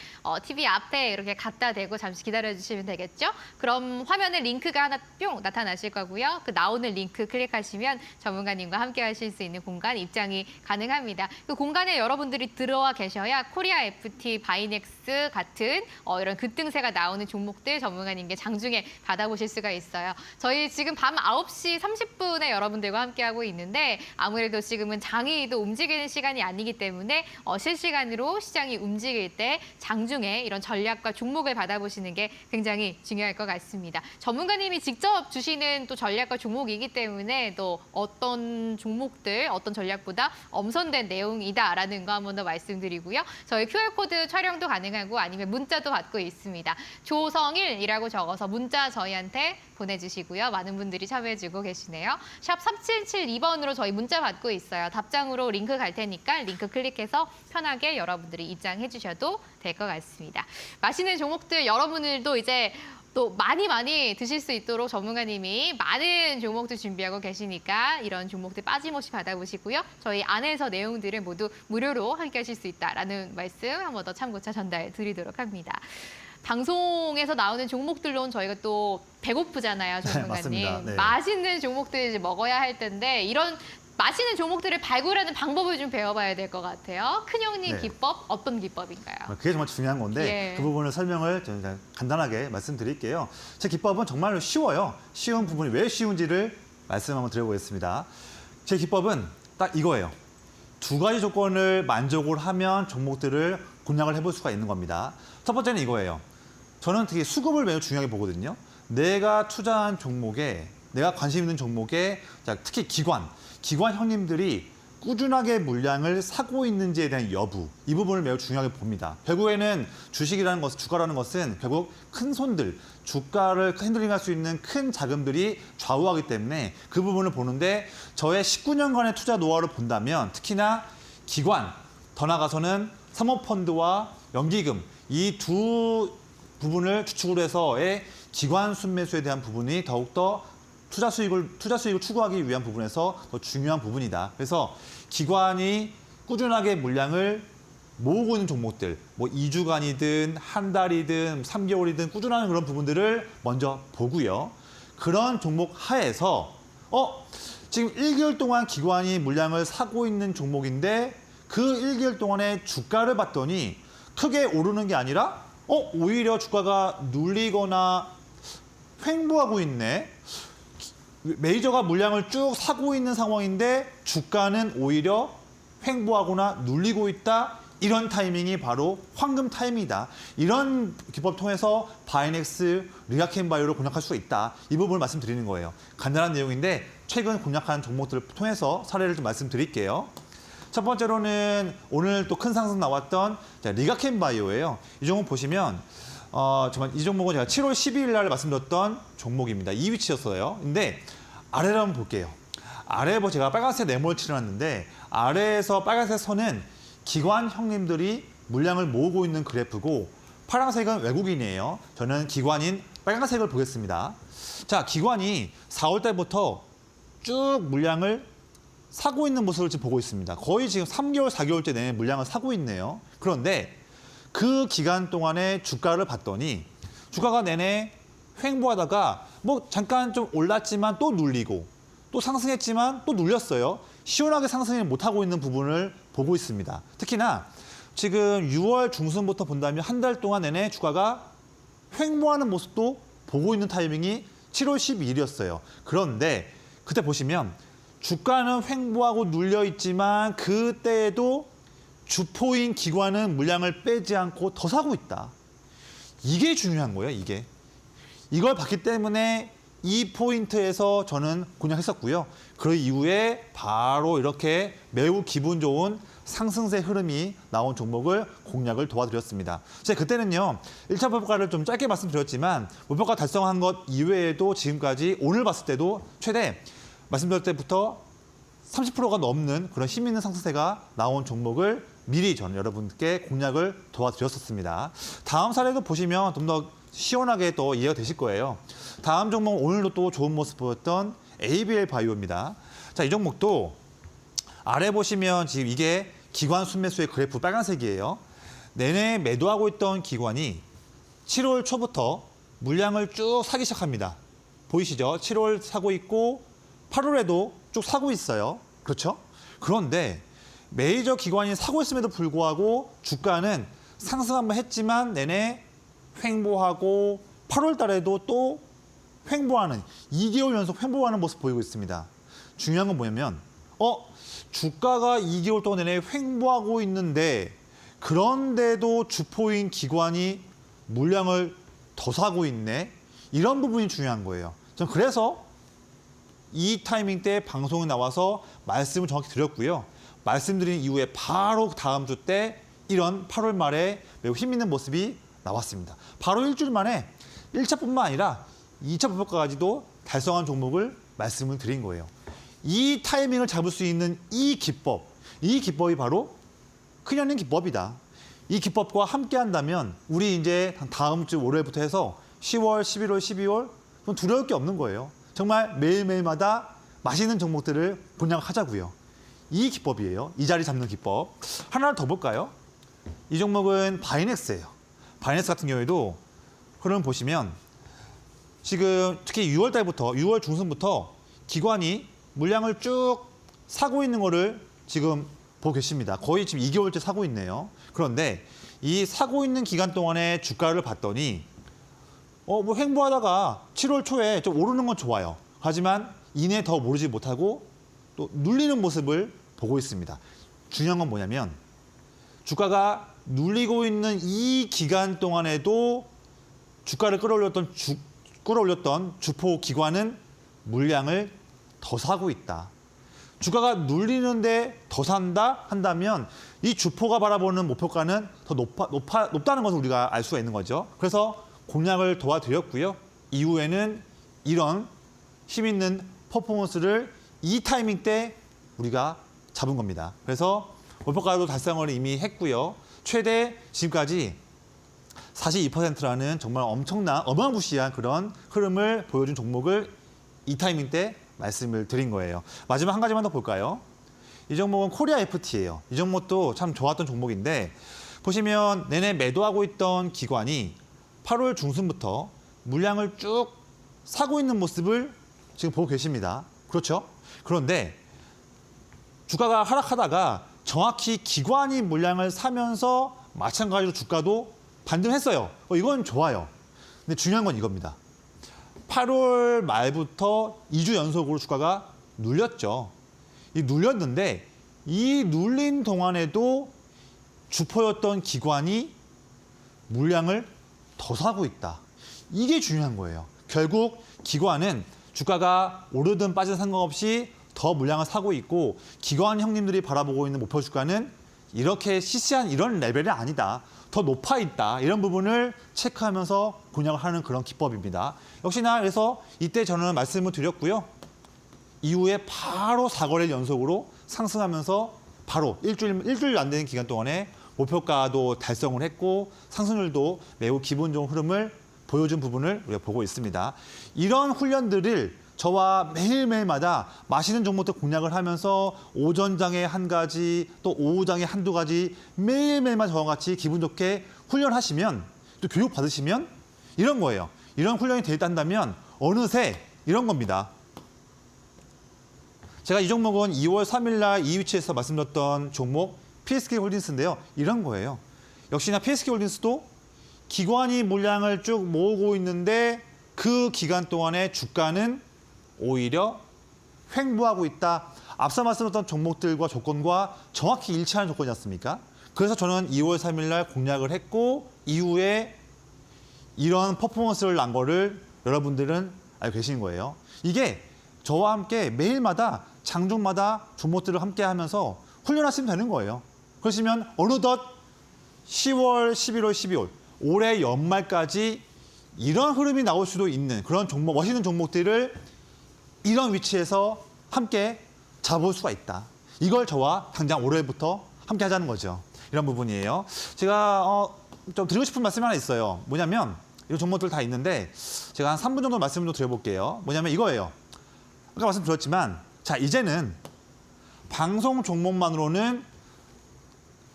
TV 앞에 이렇게 갖다 대고 잠시 기다려주시면 되겠죠? 그럼 화면에 링크가 하나 뿅 나타나실 거고요. 그 나오는 링크 클릭하시면 전문가님과 함께 하실 수 있는 공간 입장이 가능합니다. 그 공간에 여러분들이 들어와 계셔야 코리아 FT, 바이넥스 같은 이런 급등세가 나오는 종목들 전문가님께 장중에 받아보실 수가 있어요. 저희 지금 밤 9시 30분에 여러분들과 함께하고 있는데 아무래도 지금은 장이 또 움직이는 시간이 아니기 때문에 실시간으로 시장이 움직일 때 장중에 이런 전략과 종목을 받아보시는 게 굉장히 중요할 것 같습니다. 전문가님이 직접 주시는 또 전략과 종목이기 때문에 또 어떤 종목들, 어떤 전략보다 엄선된 내용이다라는 거 한 번 더 말씀드리고요. 저희 QR코드 촬영도 가능하고 아니면 문자도 받고 있습니다. 조성일이라고 적어서 문자 저희한테 보내주시고요. 많은 분들이 참여해주고 계시네요. 샵 3772번으로 저희 문자 받고 있어요. 답장으로 링크 갈 테니까 링크 클릭해서 편하게 여러분들이 입장해 주셔도 될 것 같습니다. 맛있는 종목들 여러분들도 이제 또 많이 드실 수 있도록 전문가님이 많은 종목들 준비하고 계시니까 이런 종목들 빠짐없이 받아보시고요. 저희 안에서 내용들을 모두 무료로 함께 하실 수 있다라는 말씀 한 번 더 참고차 전달 드리도록 합니다. 방송에서 나오는 종목들로는 저희가 또 배고프잖아요, 전문가님. 맞습니다. 네. 맛있는 종목들 이제 먹어야 할 텐데 이런 맛있는 종목들을 발굴하는 방법을 좀 배워봐야 될 것 같아요. 큰형님 네. 기법 어떤 기법인가요? 그게 정말 중요한 건데 예. 그 부분을 설명을 좀 간단하게 말씀드릴게요. 제 기법은 정말로 쉬워요. 쉬운 부분이 왜 쉬운지를 말씀 한번 드려보겠습니다. 제 기법은 딱 이거예요. 두 가지 조건을 만족을 하면 종목들을 공략을 해볼 수가 있는 겁니다. 첫 번째는 이거예요. 저는 되게 수급을 매우 중요하게 보거든요. 내가 투자한 종목에, 내가 관심 있는 종목에 특히 기관 형님들이 꾸준하게 물량을 사고 있는지에 대한 여부, 이 부분을 매우 중요하게 봅니다. 결국에는 주식이라는 것은, 주가라는 것은 결국 큰 손들, 주가를 핸들링할 수 있는 큰 자금들이 좌우하기 때문에 그 부분을 보는데 저의 19년간의 투자 노하우를 본다면 특히나 기관, 더 나아가서는 사모펀드와 연기금, 이 두 부분을 주축으로 해서의 기관 순매수에 대한 부분이 더욱더 투자 수익을 추구하기 위한 부분에서 더 중요한 부분이다. 그래서 기관이 꾸준하게 물량을 모으고 있는 종목들, 뭐 2주간이든 한 달이든 3개월이든 꾸준한 그런 부분들을 먼저 보고요. 그런 종목 하에서 지금 1개월 동안 기관이 물량을 사고 있는 종목인데 그 1개월 동안의 주가를 봤더니 크게 오르는 게 아니라 오히려 주가가 눌리거나 횡보하고 있네. 메이저가 물량을 쭉 사고 있는 상황인데 주가는 오히려 횡보하거나 눌리고 있다. 이런 타이밍이 바로 황금 타이밍이다. 이런 기법 통해서 바이넥스, 리가켄바이오를 공략할 수 있다. 이 부분을 말씀드리는 거예요. 간단한 내용인데 최근 공략한 종목들을 통해서 사례를 좀 말씀드릴게요. 첫 번째로는 오늘 또 큰 상승 나왔던 리가켄바이오예요. 이 종목 보시면 정말 이 종목은 제가 7월 12일 날 말씀드렸던 종목입니다. 이 위치였어요. 근데 아래를 한번 볼게요. 아래 제가 빨간색 네모를 칠해놨는데 아래에서 빨간색 선은 기관 형님들이 물량을 모으고 있는 그래프고 파란색은 외국인이에요. 저는 기관인 빨간색을 보겠습니다. 자, 기관이 4월 달부터 쭉 물량을 사고 있는 모습을 지금 보고 있습니다. 거의 지금 3개월, 4개월째 내내 물량을 사고 있네요. 그런데 그 기간 동안의 주가를 봤더니 주가가 내내 횡보하다가 뭐 잠깐 좀 올랐지만 또 눌리고 또 상승했지만 또 눌렸어요. 시원하게 상승을 못하고 있는 부분을 보고 있습니다. 특히나 지금 6월 중순부터 본다면 한 달 동안 내내 주가가 횡보하는 모습도 보고 있는 타이밍이 7월 12일이었어요. 그런데 그때 보시면 주가는 횡보하고 눌려 있지만 그때에도 주포인 기관은 물량을 빼지 않고 더 사고 있다. 이게 중요한 거예요, 이게. 이걸 봤기 때문에 이 포인트에서 저는 공략했었고요. 그 이후에 바로 이렇게 매우 기분 좋은 상승세 흐름이 나온 종목을 공략을 도와드렸습니다. 제가 그때는요, 1차 목표가를 좀 짧게 말씀드렸지만 목표가 달성한 것 이외에도 지금까지 오늘 봤을 때도 최대 말씀드릴 때부터 30%가 넘는 그런 힘 있는 상승세가 나온 종목을 미리 저는 여러분께 공략을 도와드렸었습니다. 다음 사례도 보시면 좀 더 시원하게 또 이해가 되실 거예요. 다음 종목 오늘도 또 좋은 모습 보였던 ABL 바이오입니다. 자, 이 종목도 아래 보시면 지금 이게 기관 순매수의 그래프 빨간색이에요. 내내 매도하고 있던 기관이 7월 초부터 물량을 쭉 사기 시작합니다. 보이시죠? 7월 사고 있고 8월에도 쭉 사고 있어요. 그렇죠? 그런데 메이저 기관이 사고 있음에도 불구하고 주가는 상승 한번 했지만 내내 횡보하고 8월 달에도 또 횡보하는 2개월 연속 횡보하는 모습 보이고 있습니다. 중요한 건 뭐냐면 주가가 2개월 동안 내내 횡보하고 있는데 그런데도 주포인 기관이 물량을 더 사고 있네. 이런 부분이 중요한 거예요. 전 그래서 이 타이밍 때 방송에 나와서 말씀을 정확히 드렸고요. 말씀드린 이후에 바로 다음 주 때 이런 8월 말에 매우 힘있는 모습이 나왔습니다. 바로 일주일 만에 1차뿐만 아니라 2차 목표가까지도 달성한 종목을 말씀을 드린 거예요. 이 타이밍을 잡을 수 있는 이 기법이 바로 큰형님 기법이다. 이 기법과 함께 한다면 우리 이제 다음 주 월요일부터 해서 10월, 11월, 12월 그럼 두려울 게 없는 거예요. 정말 매일매일마다 맛있는 종목들을 공략하자고요. 이 기법이에요. 이 자리 잡는 기법. 하나를 더 볼까요? 이 종목은 바이넥스예요. 바이넥스 같은 경우에도 흐름 보시면 지금 특히 6월 달부터 6월 중순부터 기관이 물량을 쭉 사고 있는 거를 지금 보고 계십니다. 거의 지금 2개월째 사고 있네요. 그런데 이 사고 있는 기간 동안에 주가를 봤더니 뭐 횡보하다가 7월 초에 좀 오르는 건 좋아요. 하지만 이내 더 오르지 못하고 또 눌리는 모습을 보고 있습니다. 중요한 건 뭐냐면 주가가 눌리고 있는 이 기간 동안에도 주가를 끌어올렸던 주포 기관은 물량을 더 사고 있다. 주가가 눌리는데 더 산다 한다면 이 주포가 바라보는 목표가는 더 높다는 것을 우리가 알 수가 있는 거죠. 그래서 공략을 도와드렸고요. 이후에는 이런 힘 있는 퍼포먼스를 이 타이밍 때 우리가 잡은 겁니다. 그래서 목표가도 달성을 이미 했고요. 최대 지금까지 42%라는 정말 엄청난 어마무시한 그런 흐름을 보여준 종목을 이 타이밍 때 말씀을 드린 거예요. 마지막 한 가지만 더 볼까요? 이 종목은 코리아 FT예요. 이 종목도 참 좋았던 종목인데 보시면 내내 매도하고 있던 기관이 8월 중순부터 물량을 쭉 사고 있는 모습을 지금 보고 계십니다. 그렇죠? 그런데 주가가 하락하다가 정확히 기관이 물량을 사면서 마찬가지로 주가도 반등했어요. 이건 좋아요. 근데 중요한 건 이겁니다. 8월 말부터 2주 연속으로 주가가 눌렸죠. 눌렸는데 이 눌린 동안에도 주포였던 기관이 물량을 더 사고 있다. 이게 중요한 거예요. 결국 기관은 주가가 오르든 빠지든 상관없이 더 물량을 사고 있고 기관 형님들이 바라보고 있는 목표 주가는 이렇게 시시한 이런 레벨이 아니다. 더 높아 있다. 이런 부분을 체크하면서 공략을 하는 그런 기법입니다. 역시나 그래서 이때 저는 말씀을 드렸고요. 이후에 바로 4거래일 연속으로 상승하면서 바로 일주일 안 되는 기간 동안에 목표가도 달성을 했고 상승률도 매우 기분 좋은 흐름을 보여준 부분을 우리가 보고 있습니다. 이런 훈련들을 저와 매일매일마다 맛있는 종목들 공략을 하면서 오전장에 한 가지 또 오후장에 한두 가지 매일매일마다 저와 같이 기분 좋게 훈련하시면 또 교육 받으시면 이런 거예요. 이런 훈련이 돼 있다면 어느새 이런 겁니다. 제가 이 종목은 2월 3일 날 이 위치에서 말씀드렸던 종목 PSK 홀딩스인데요. 이런 거예요. 역시나 PSK 홀딩스도 기관이 물량을 쭉 모으고 있는데 그 기간 동안에 주가는 오히려 횡보하고 있다. 앞서 말씀드렸던 종목들과 조건과 정확히 일치하는 조건이지 않습니까? 그래서 저는 2월 3일 날 공략을 했고 이후에 이런 퍼포먼스를 난 거를 여러분들은 알고 계신 거예요. 이게 저와 함께 매일마다 장중마다 종목들을 함께 하면서 훈련하시면 되는 거예요. 그러시면 어느덧 10월, 11월, 12월 올해 연말까지 이런 흐름이 나올 수도 있는 그런 종목, 멋있는 종목들을 이런 위치에서 함께 잡을 수가 있다. 이걸 저와 당장 올해부터 함께 하자는 거죠. 이런 부분이에요. 제가 좀 드리고 싶은 말씀이 하나 있어요. 뭐냐면 이런 종목들 다 있는데 제가 한 3분 정도 말씀을 좀 드려볼게요. 뭐냐면 이거예요. 아까 말씀드렸지만 자 이제는 방송 종목만으로는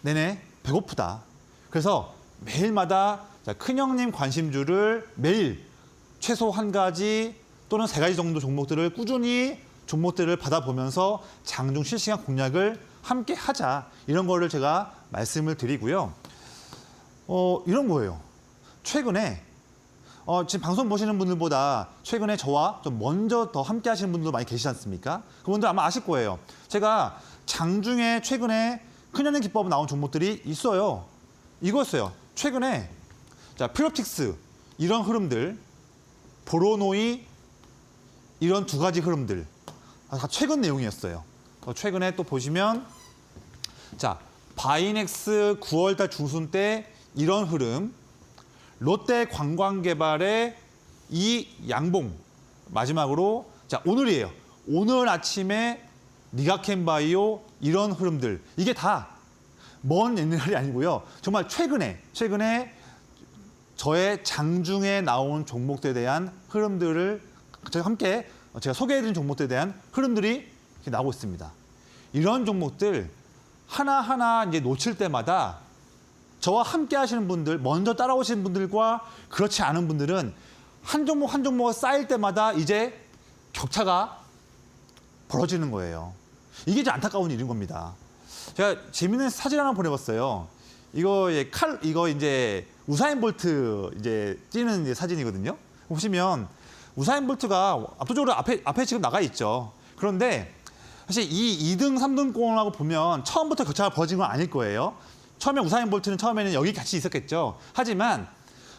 내내 배고프다. 그래서 매일마다 큰형님 관심주를 매일 최소 한 가지 또는 세 가지 정도 종목들을 꾸준히 종목들을 받아보면서 장중 실시간 공략을 함께 하자. 이런 거를 제가 말씀을 드리고요. 이런 거예요. 최근에 지금 방송 보시는 분들보다 최근에 저와 좀 먼저 더 함께 하시는 분들도 많이 계시지 않습니까? 그분들 아마 아실 거예요. 제가 장중에 최근에 큰형님 기법 나온 종목들이 있어요. 이거였어요. 최근에 자 필롭틱스 이런 흐름들, 보로노이 이런 두 가지 흐름들 다 최근 내용이었어요. 최근에 또 보시면 자 바이넥스 9월달 중순 때 이런 흐름, 롯데 관광개발의 이 양봉 마지막으로 자 오늘이에요. 오늘 아침에 니가캔바이오 이런 흐름들 이게 다 먼 옛날이 아니고요. 정말 최근에 저의 장중에 나온 종목들에 대한 흐름들을 제가 함께 제가 소개해드린 종목들에 대한 흐름들이 나오고 있습니다. 이런 종목들 하나하나 이제 놓칠 때마다 저와 함께 하시는 분들, 먼저 따라오시는 분들과 그렇지 않은 분들은 한 종목 한 종목 쌓일 때마다 이제 격차가 벌어지는 거예요. 이게 이제 안타까운 일인 겁니다. 제가 재밌는 사진 하나 보내봤어요. 이거 이제 우사인 볼트 이제 뛰는 이제 사진이거든요. 보시면 우사인 볼트가 압도적으로 앞에 지금 나가 있죠. 그런데 사실 이 2등, 3등권하고 보면 처음부터 격차가 벌어진 건 아닐 거예요. 처음에 우사인 볼트는 처음에는 여기 같이 있었겠죠. 하지만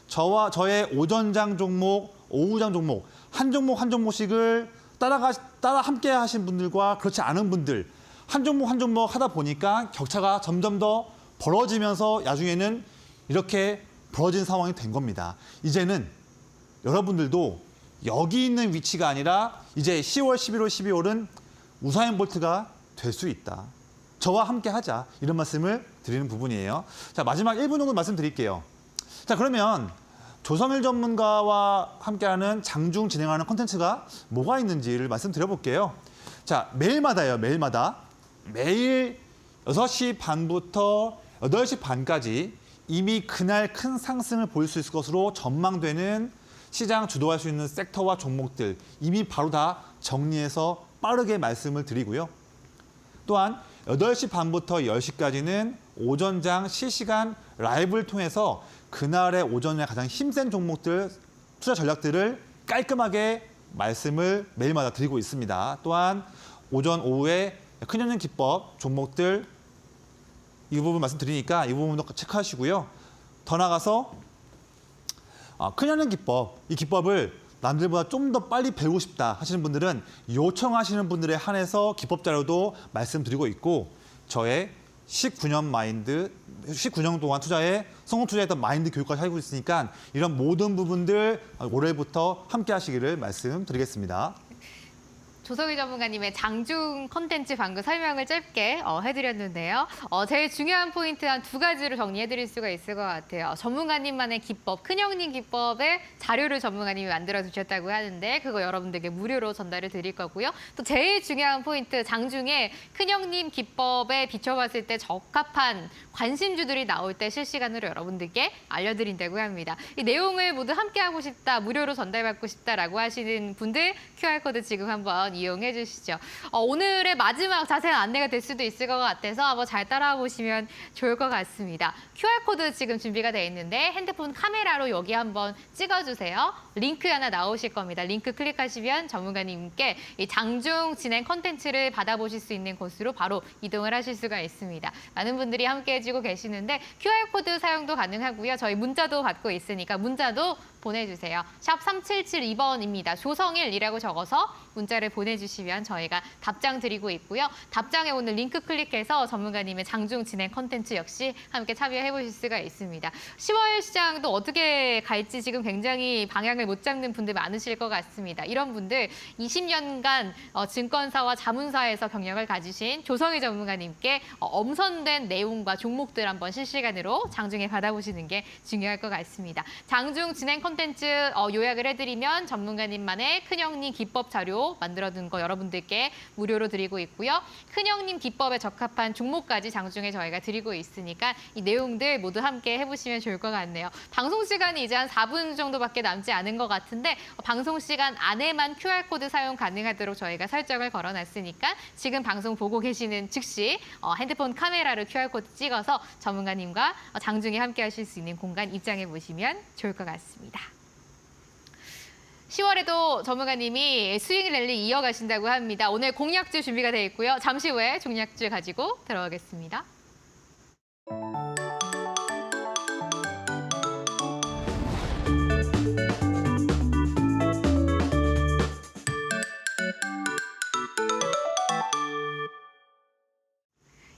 저의 오전장 종목, 오후장 종목 한 종목씩을 따라 함께 하신 분들과 그렇지 않은 분들 한 종목 하다 보니까 격차가 점점 더 벌어지면서 나중에는 이렇게 벌어진 상황이 된 겁니다. 이제는 여러분들도 여기 있는 위치가 아니라 이제 10월, 11월, 12월은 우사인 볼트가 될 수 있다. 저와 함께 하자. 이런 말씀을 드리는 부분이에요. 자, 마지막 1분 정도 말씀드릴게요. 자, 그러면 조성일 전문가와 함께하는 장중 진행하는 콘텐츠가 뭐가 있는지를 말씀드려볼게요. 자, 매일마다예요. 매일 6시 반부터 8시 반까지 이미 그날 큰 상승을 보일 수 있을 것으로 전망되는 시장 주도할 수 있는 섹터와 종목들 이미 바로 다 정리해서 빠르게 말씀을 드리고요. 또한 8시 반부터 10시까지는 오전장 실시간 라이브를 통해서 그날의 오전에 가장 힘센 종목들, 투자 전략들을 깔끔하게 말씀을 매일마다 드리고 있습니다. 또한 오전, 오후에 큰형님 기법 종목들 이 부분 말씀드리니까 이 부분도 체크하시고요. 더 나가서 큰형님 기법, 이 기법을 남들보다 좀 더 빨리 배우고 싶다 하시는 분들은 요청하시는 분들에 한해서 기법 자료도 말씀드리고 있고 저의 19년 동안 성공 투자했던 마인드 교육까지 하고 있으니까 이런 모든 부분들 올해부터 함께 하시기를 말씀드리겠습니다. 조성희 전문가님의 장중 컨텐츠 방금 설명을 짧게 해드렸는데요. 제일 중요한 포인트 한 두 가지로 정리해드릴 수가 있을 것 같아요. 전문가님만의 기법, 큰형님 기법의 자료를 전문가님이 만들어 주셨다고 하는데 그거 여러분들에게 무료로 전달을 드릴 거고요. 또 제일 중요한 포인트, 장중에 큰형님 기법에 비춰봤을 때 적합한 관심주들이 나올 때 실시간으로 여러분들께 알려드린다고 합니다. 이 내용을 모두 함께하고 싶다, 무료로 전달받고 싶다라고 하시는 분들 QR코드 지금 한번 이용해 주시죠. 오늘의 마지막 자세한 안내가 될 수도 있을 것 같아서 한번 잘 따라와 보시면 좋을 것 같습니다. QR코드 지금 준비가 되어 있는데 핸드폰 카메라로 여기 한번 찍어주세요. 링크 하나 나오실 겁니다. 링크 클릭하시면 전문가님께 이 장중 진행 컨텐츠를 받아보실 수 있는 곳으로 바로 이동을 하실 수가 있습니다. 많은 분들이 함께 해주고 계시는데 QR코드 사용도 가능하고요. 저희 문자도 받고 있으니까 문자도 보내주세요. 샵 3772번입니다. 조성일이라고 적어서 문자를 보내주시면 저희가 답장 드리고 있고요. 답장에 오늘 링크 클릭해서 전문가님의 장중 진행 컨텐츠 역시 함께 참여해 보실 수가 있습니다. 10월 시장도 어떻게 갈지 지금 굉장히 방향을 못 잡는 분들 많으실 것 같습니다. 이런 분들 20년간 증권사와 자문사에서 경력을 가지신 조성일 전문가님께 엄선된 내용과 종목들 한번 실시간으로 장중에 받아보시는 게 중요할 것 같습니다. 장중 진행 콘텐츠 요약을 해드리면 전문가님만의 큰형님 기법 자료 만들어둔 거 여러분들께 무료로 드리고 있고요. 큰형님 기법에 적합한 종목까지 장중에 저희가 드리고 있으니까 이 내용들 모두 함께 해보시면 좋을 것 같네요. 방송 시간이 이제 한 4분 정도밖에 남지 않은 것 같은데 방송 시간 안에만 QR코드 사용 가능하도록 저희가 설정을 걸어놨으니까 지금 방송 보고 계시는 즉시 핸드폰 카메라로 QR코드 찍어서 전문가님과 장중에 함께 하실 수 있는 공간 입장해 보시면 좋을 것 같습니다. 10월에도 전문가님이 스윙 랠리 이어가신다고 합니다. 오늘 공략주 준비가 되어 있고요. 잠시 후에 종략주 가지고 들어가겠습니다.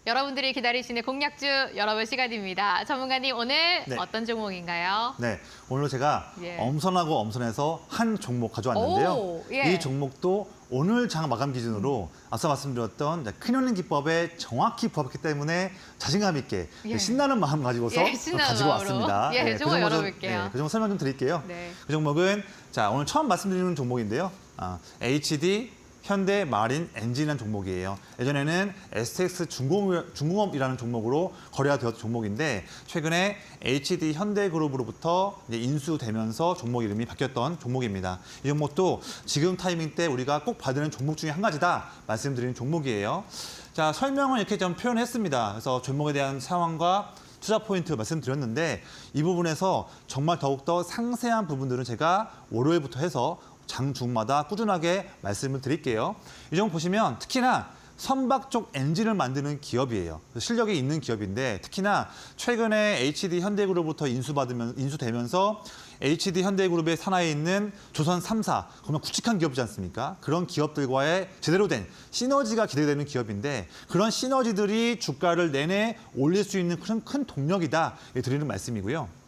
여러분들이 기다리시는 공략주 열어볼 시간입니다. 전문가님 오늘 네. 어떤 종목인가요? 네, 오늘 제가 예. 엄선하고 엄선해서 한 종목 가져왔는데요. 오, 예. 이 종목도 오늘 장 마감 기준으로 앞서 말씀드렸던 큰형님 기법에 정확히 부합했기 때문에 자신감 있게 예. 신나는 마음 가지고서 예, 신나는 가지고 마음으로. 왔습니다. 예, 네, 종목 종목 열어볼게요. 그 종목 설명 좀 드릴게요. 네. 그 종목은 자 오늘 처음 말씀드리는 종목인데요. HD 현대 마린 엔진이라는 종목이에요. 예전에는 STX 중공업이라는 종목으로 거래가 되었던 종목인데 최근에 HD 현대그룹으로부터 이제 인수되면서 종목 이름이 바뀌었던 종목입니다. 이 종목도 지금 타이밍 때 우리가 꼭 봐야 되는 종목 중에 한 가지다 말씀드리는 종목이에요. 자, 설명은 이렇게 좀 표현했습니다. 그래서 종목에 대한 상황과 투자 포인트 말씀드렸는데 이 부분에서 정말 더욱더 상세한 부분들은 제가 월요일부터 해서 장중마다 꾸준하게 말씀을 드릴게요. 이 종목 보시면 특히나 선박 쪽 엔진을 만드는 기업이에요. 실력이 있는 기업인데 특히나 최근에 HD 현대그룹부터 인수되면서 HD 현대그룹의 산하에 있는 조선 3사, 그러면 굵직한 기업이지 않습니까? 그런 기업들과의 제대로 된 시너지가 기대되는 기업인데 그런 시너지들이 주가를 내내 올릴 수 있는 큰 동력이다 드리는 말씀이고요.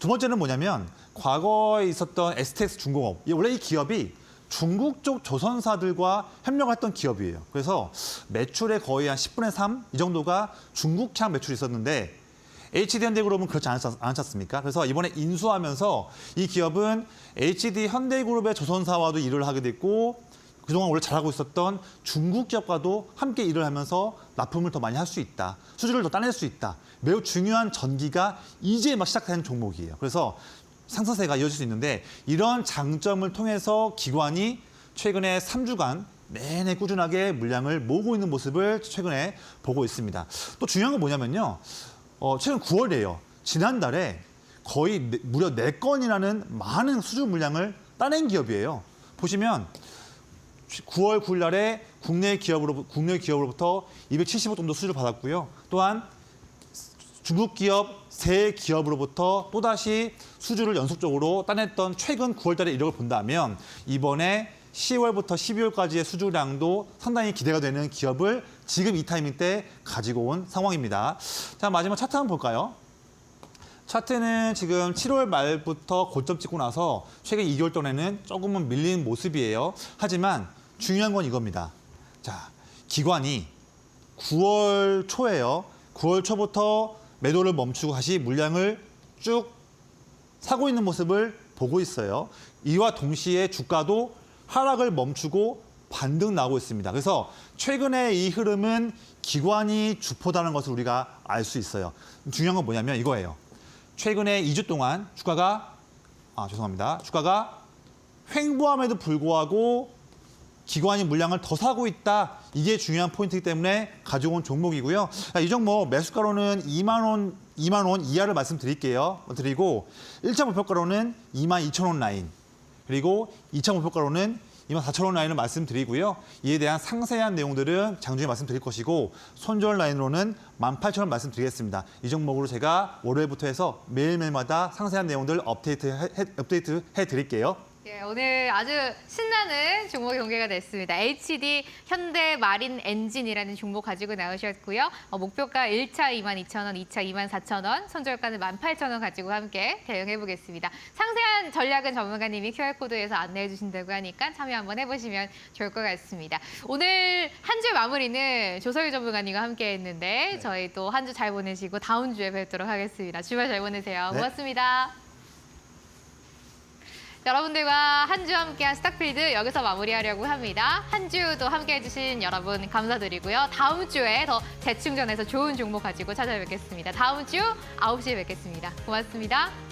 두 번째는 뭐냐면 과거에 있었던 STX 중공업. 원래 이 기업이 중국 쪽 조선사들과 협력을 했던 기업이에요. 그래서 매출의 거의 한 10분의 3 이 정도가 중국향 매출이 있었는데 HD현대그룹은 그렇지 않았습니까? 그래서 이번에 인수하면서 이 기업은 HD현대그룹의 조선사와도 일을 하게 됐고 그동안 원래 잘하고 있었던 중국 기업과도 함께 일을 하면서 납품을 더 많이 할 수 있다. 수주를 더 따낼 수 있다. 매우 중요한 전기가 이제 막 시작된 종목이에요. 그래서 상승세가 이어질 수 있는데 이런 장점을 통해서 기관이 최근에 3주간 내내 꾸준하게 물량을 모으고 있는 모습을 최근에 보고 있습니다. 또 중요한 건 뭐냐면요. 최근 9월이에요. 지난달에 거의 무려 4건이라는 많은 수주 물량을 따낸 기업이에요. 보시면 9월 9일 날에 국내 기업으로부터 270억 정도 수주를 받았고요. 또한 중국 기업 세 기업으로부터 또다시 수주를 연속적으로 따냈던 최근 9월 달의 이력을 본다면 이번에 10월부터 12월까지의 수주량도 상당히 기대가 되는 기업을 지금 이 타이밍 때 가지고 온 상황입니다. 자, 마지막 차트 한번 볼까요? 차트는 지금 7월 말부터 고점 찍고 나서 최근 2개월 동안에는 조금은 밀리는 모습이에요. 하지만 중요한 건 이겁니다. 자, 기관이 9월 초에요. 9월 초부터 매도를 멈추고 다시 물량을 쭉 사고 있는 모습을 보고 있어요. 이와 동시에 주가도 하락을 멈추고 반등 나오고 있습니다. 그래서 최근에 이 흐름은 기관이 주포다는 것을 우리가 알 수 있어요. 중요한 건 뭐냐면 이거예요. 최근에 2주 동안 주가가 횡보함에도 불구하고 기관이 물량을 더 사고 있다. 이게 중요한 포인트이기 때문에 가져온 종목이고요. 이 종목 매수가로는 2만 원 이하를 말씀드릴게요. 드리고 1차 목표가로는 22,000원 라인. 그리고 2차 목표가로는 24,000원 라인을 말씀드리고요. 이에 대한 상세한 내용들은 장중에 말씀드릴 것이고 손절 라인으로는 18,000원 말씀드리겠습니다. 이 종목으로 제가 월요일부터 해서 매일매일마다 상세한 내용들 업데이트 해드릴게요. 예, 오늘 아주 신나는 종목이 공개가 됐습니다. HD 현대마린 엔진이라는 종목 가지고 나오셨고요. 목표가 1차 22,000원, 2차 24,000원, 손절가는 18,000원 가지고 함께 대응해 보겠습니다. 상세한 전략은 전문가님이 QR코드에서 안내해 주신다고 하니까 참여 한번 해보시면 좋을 것 같습니다. 오늘 한 주 마무리는 조서유 전문가님과 함께 했는데 저희 또 한 주 잘 보내시고 다음 주에 뵙도록 하겠습니다. 주말 잘 보내세요. 네. 고맙습니다. 여러분들과 한 주 함께한 스탁필드 여기서 마무리하려고 합니다. 한 주도 함께해 주신 여러분 감사드리고요. 다음 주에 더 재충전해서 좋은 종목 가지고 찾아뵙겠습니다. 다음 주 9시에 뵙겠습니다. 고맙습니다.